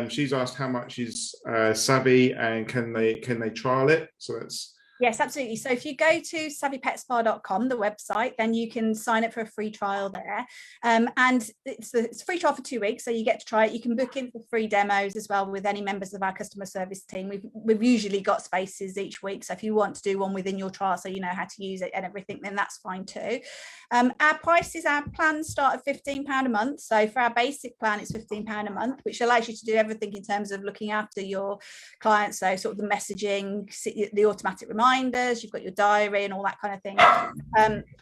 she's asked how much is Savvy and can they trial it? So that's... Yes, absolutely. So if you go to savvypetspa.com, the website, then you can sign up for a free trial there. And it's a free trial for 2 weeks, so you get to try it. You can book in for free demos as well with any members of our customer service team. We've usually got spaces each week, so if you want to do one within your trial so you know how to use it and everything, then that's fine too. Our plans start at £15 a month. So for our basic plan, it's £15 a month, which allows you to do everything in terms of looking after your clients. So sort of the messaging, the automatic reminders, you've got your diary and all that kind of thing.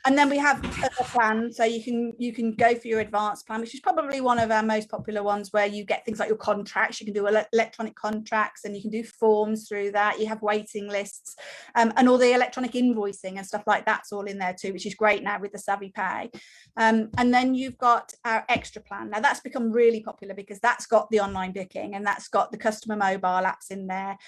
And then we have other plans. So you can go for your advanced plan, which is probably one of our most popular ones, where you get things like your contracts. You can do electronic contracts and you can do forms through that. You have waiting lists and all the electronic invoicing and stuff like that's all in there too, which is great now with the Savvy Pay. And then you've got our extra plan. Now that's become really popular because that's got the online booking and that's got the customer mobile apps in there.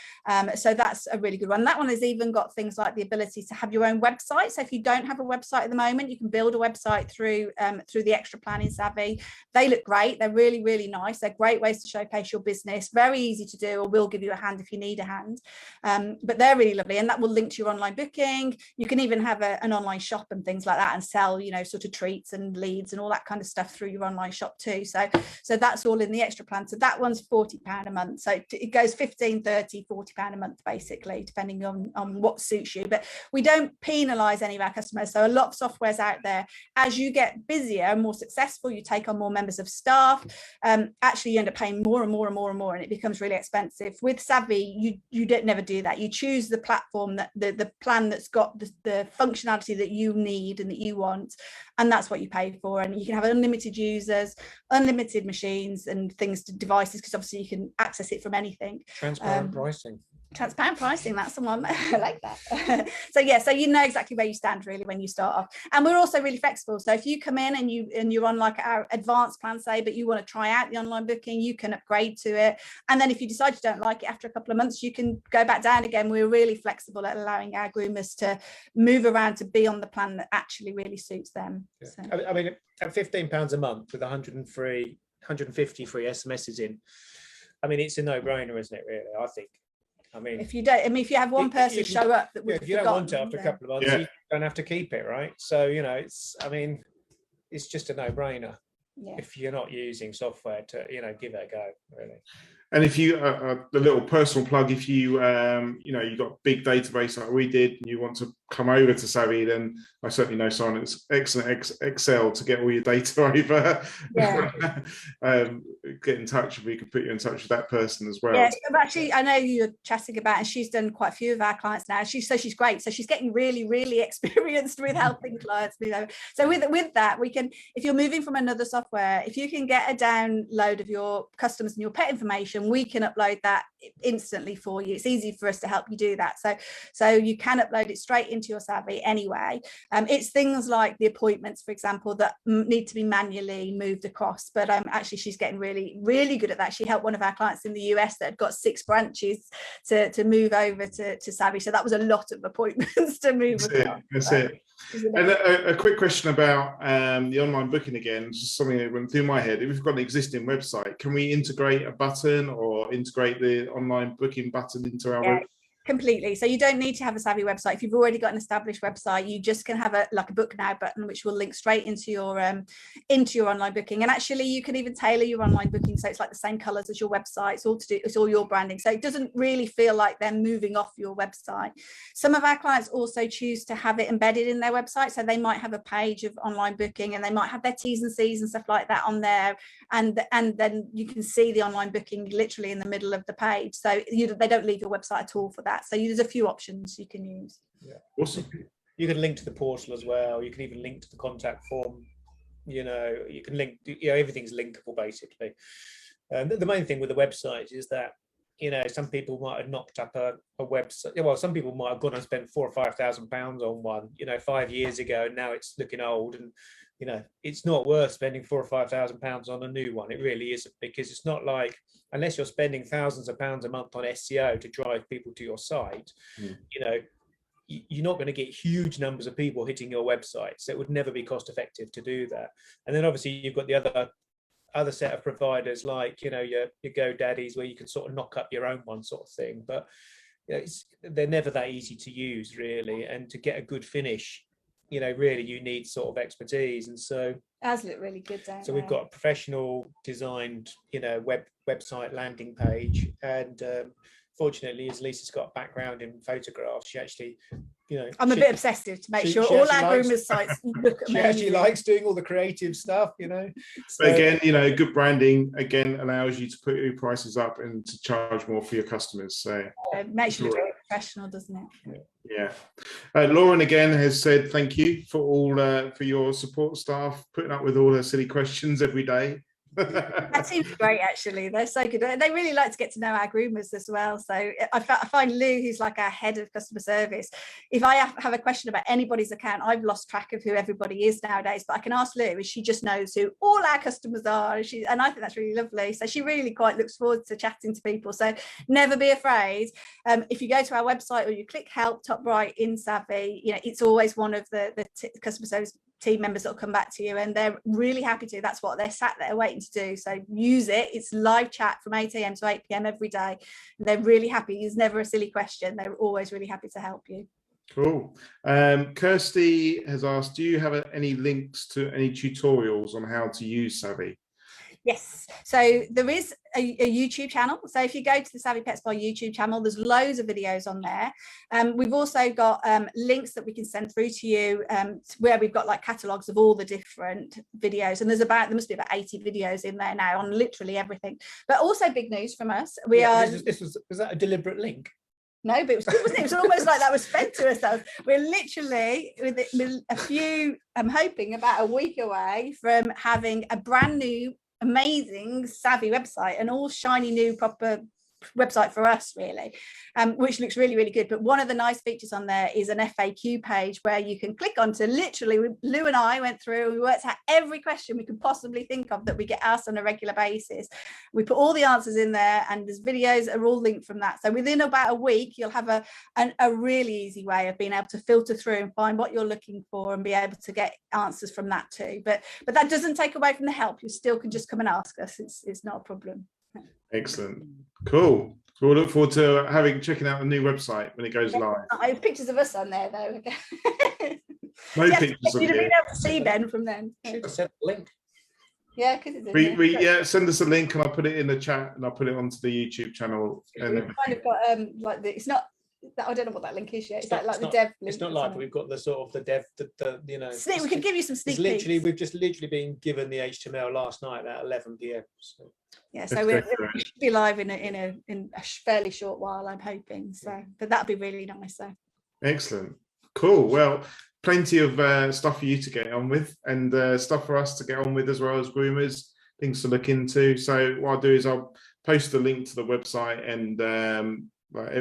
So that's a really good one. That one has even got things like the ability to have your own website. So if you don't have a website at the moment, you can build a website through the extra plan in Savvy. They look great. They're really, really nice. They're great ways to showcase your business. Very easy to do, or we'll give you a hand if you need a hand. But they're really lovely, and that will link to your online booking. You can even have an online shop and things like that, and sell, you know, sort of treats and leads and all that kind of stuff through your online shop too. So that's all in the extra plan. So that one's £40 a month. So it goes 15, 30, £40 a month basically, depending on what suits you. But we don't penalise any of our customers. So a lot of software's out there. As you get busier and more successful, you take on more members of staff. Actually, you end up paying more and more and more and more, and it becomes really expensive. With Savvy, you don't never do that. You choose the platform, that the plan that's got the functionality that you need and that you want, and that's what you pay for. And you can have unlimited users, unlimited machines and devices, because obviously you can access it from anything. Transparent pricing. Transparent pricing, that's the one. I like that. So yeah, so you know exactly where you stand really when you start off. And we're also really flexible. So if you come in and you're on like our advanced plan, say, but you want to try out the online booking, you can upgrade to it. And then if you decide you don't like it after a couple of months, you can go back down again. We're really flexible at allowing our groomers to move around to be on the plan that actually really suits them. Yeah. So. I mean, at £15 a month with 150 free SMSs in, I mean, it's a no-brainer, isn't it, really? I think. I mean, if you have one person show up that if you don't want it after a couple of months, you don't have to keep it, right? So, you know, it's just a no-brainer if you're not using software to, give it a go, really. And if you, a little personal plug, if you, you've got a big database like we did, and you want to come over to Savvy, then I certainly know someone that's excellent Excel to get all your data over. Yeah. Get in touch, if we can put you in touch with that person as well. Yeah, actually, I know you're chatting about, and she's done quite a few of our clients now. She's great. So she's getting really, really experienced with helping clients. So with that, we can, if you're moving from another software, if you can get a download of your customers and your pet information, we can upload that instantly for you. It's easy for us to help you do that. So you can upload it straight into your Savvy anyway. It's things like the appointments, for example, that need to be manually moved across. But actually, she's getting really, really good at that. She helped one of our clients in the US that had got 6 branches to move over to Savvy. So that was a lot of appointments to move across. That's it. And a quick question about the online booking again, just something that went through my head. If we've got an existing website, can we integrate a button or integrate the online booking button into our website? Completely. So you don't need to have a Savvy website. If you've already got an established website, you just can have a book now button, which will link straight into your online booking. And actually, you can even tailor your online booking so it's like the same colors as your website. It's all your branding. So it doesn't really feel like they're moving off your website. Some of our clients also choose to have it embedded in their website. So they might have a page of online booking, and they might have their T's and C's and stuff like that on there. And then you can see the online booking literally in the middle of the page. So they don't leave your website at all for that. So there's a few options you can use. Yeah, awesome. You can link to the portal as well. You can even link to the contact form. You can link. Everything's linkable basically. The main thing with the website is that some people might have knocked up a website. Well, some people might have gone and spent £4,000 or £5,000 on one. 5 years ago, and now it's looking old, and it's not worth spending £4,000 or £5,000 on a new one. It really isn't, because it's not like, unless you're spending thousands of pounds a month on SEO to drive people to your site, you're not going to get huge numbers of people hitting your website. So it would never be cost effective to do that. And then obviously you've got the other set of providers like, your GoDaddies, where you can sort of knock up your own one sort of thing. But they're never that easy to use, really. And to get a good finish, really you need sort of expertise. And so ours look really good down so we've got a professional designed website landing page, and fortunately, as Lisa's got a background in photographs, she actually I'm a bit obsessive to make sure all our groomers sites look amazing. She actually likes doing all the creative stuff, So, but again, good branding again allows you to put your prices up and to charge more for your customers. So it makes you look professional, doesn't it? Yeah. Lauren again has said thank you for all for your support staff, putting up with all her silly questions every day. That seems great, actually. They're so good. They really like to get to know our groomers as well. So I find Lou, who's like our head of customer service, if I have a question about anybody's account, I've lost track of who everybody is nowadays, but I can ask Lou, and she just knows who all our customers are, and I think that's really lovely. So she really quite looks forward to chatting to people. So never be afraid. If you go to our website or you click help top right in Savvy, it's always one of the customer service team members that will come back to you, and they're really happy to. That's what they're sat there waiting to do. So use it. It's live chat from 8 a.m. to 8 p.m. every day. And they're really happy. There's never a silly question. They're always really happy to help you. Cool. Kirsty has asked, do you have any links to any tutorials on how to use Savvy? Yes, so there is a YouTube channel. So if you go to the Savvy Pet Spa YouTube channel, there's loads of videos on there. We've also got links that we can send through to you, where we've got like catalogues of all the different videos. And there must be about 80 videos in there now on literally everything. But also big news from us. Was that a deliberate link? No, but it was good, wasn't it? It was almost like that was fed to ourselves. We're literally, with a few, I'm hoping about a week away from having a brand new amazing Savvy website, and all shiny new proper website for us, really, which looks really, really good. But one of the nice features on there is an FAQ page where you can click onto, literally, Lou and I went through, we worked out every question we could possibly think of that we get asked on a regular basis. We put all the answers in there, and there's videos are all linked from that. So within about a week, you'll have a really easy way of being able to filter through and find what you're looking for and be able to get answers from that too. But that doesn't take away from the help. You still can just come and ask us. It's not a problem. Excellent. Cool. So we'll look forward to checking out the new website when it goes live. I have pictures of us on there though. No pictures of you'd have you. been able to see Ben from then. Should have sent a link. Yeah, because send us a link and I'll put it in the chat and I'll put it onto the YouTube channel. And we've kind of got like it's not. I don't know what that link is yet. Is that like the dev link? It's not like we've got the sort of the dev, you know. We could give you some sneak peeks. We've just literally been given the HTML last night at 11 p.m. So. Yeah, so we should be live in a fairly short while, I'm hoping. So, but that'd be really nice. So. Excellent, cool. Well, plenty of stuff for you to get on with, and stuff for us to get on with as well as groomers. Things to look into. So what I'll do is I'll post the link to the website, and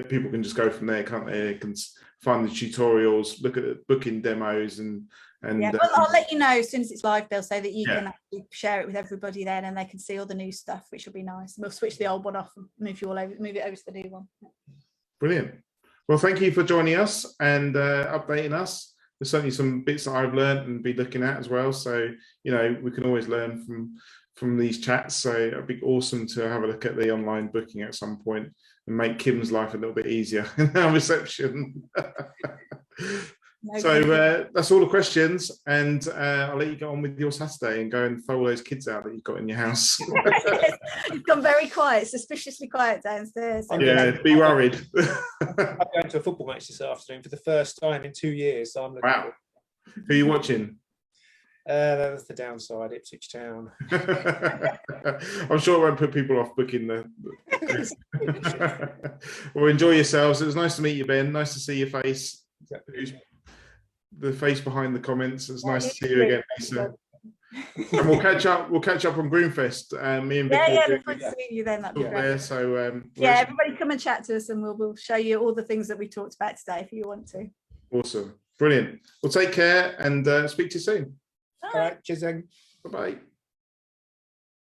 people can just go from there, can't they? They can find the tutorials, look at the booking demos, and yeah. Well, I'll let you know as soon as it's live, Bill, so that you can actually share it with everybody then, and they can see all the new stuff, which will be nice. We'll switch the old one off and move it over to the new one. Brilliant. Well, thank you for joining us and updating us. There's certainly some bits that I've learned and be looking at as well. So, you know, we can always learn from these chats. So it'd be awesome to have a look at the online booking at some point and make Kim's life a little bit easier in our reception. So that's all the questions, and I'll let you get on with your Saturday and go and throw all those kids out that you've got in your house. You've gone very quiet, suspiciously quiet downstairs. Yeah, be worried. I'm going to a football match this afternoon for the first time in 2 years. So I'm looking wow. Who are you watching? That's the downside, Ipswich Town. I'm sure it won't put people off booking the Well, enjoy yourselves. It was nice to meet you, Ben. Nice to see your face. The face behind the comments. It's nice to see you again, Lisa. And we'll catch up on Groomfest. Me and Vicky. Yeah, look forward to seeing you then. That'd be great. There, so everybody come and chat to us, and we'll show you all the things that we talked about today if you want to. Awesome. Brilliant. Well, take care and speak to you soon. All right. Cheers then. Bye-bye.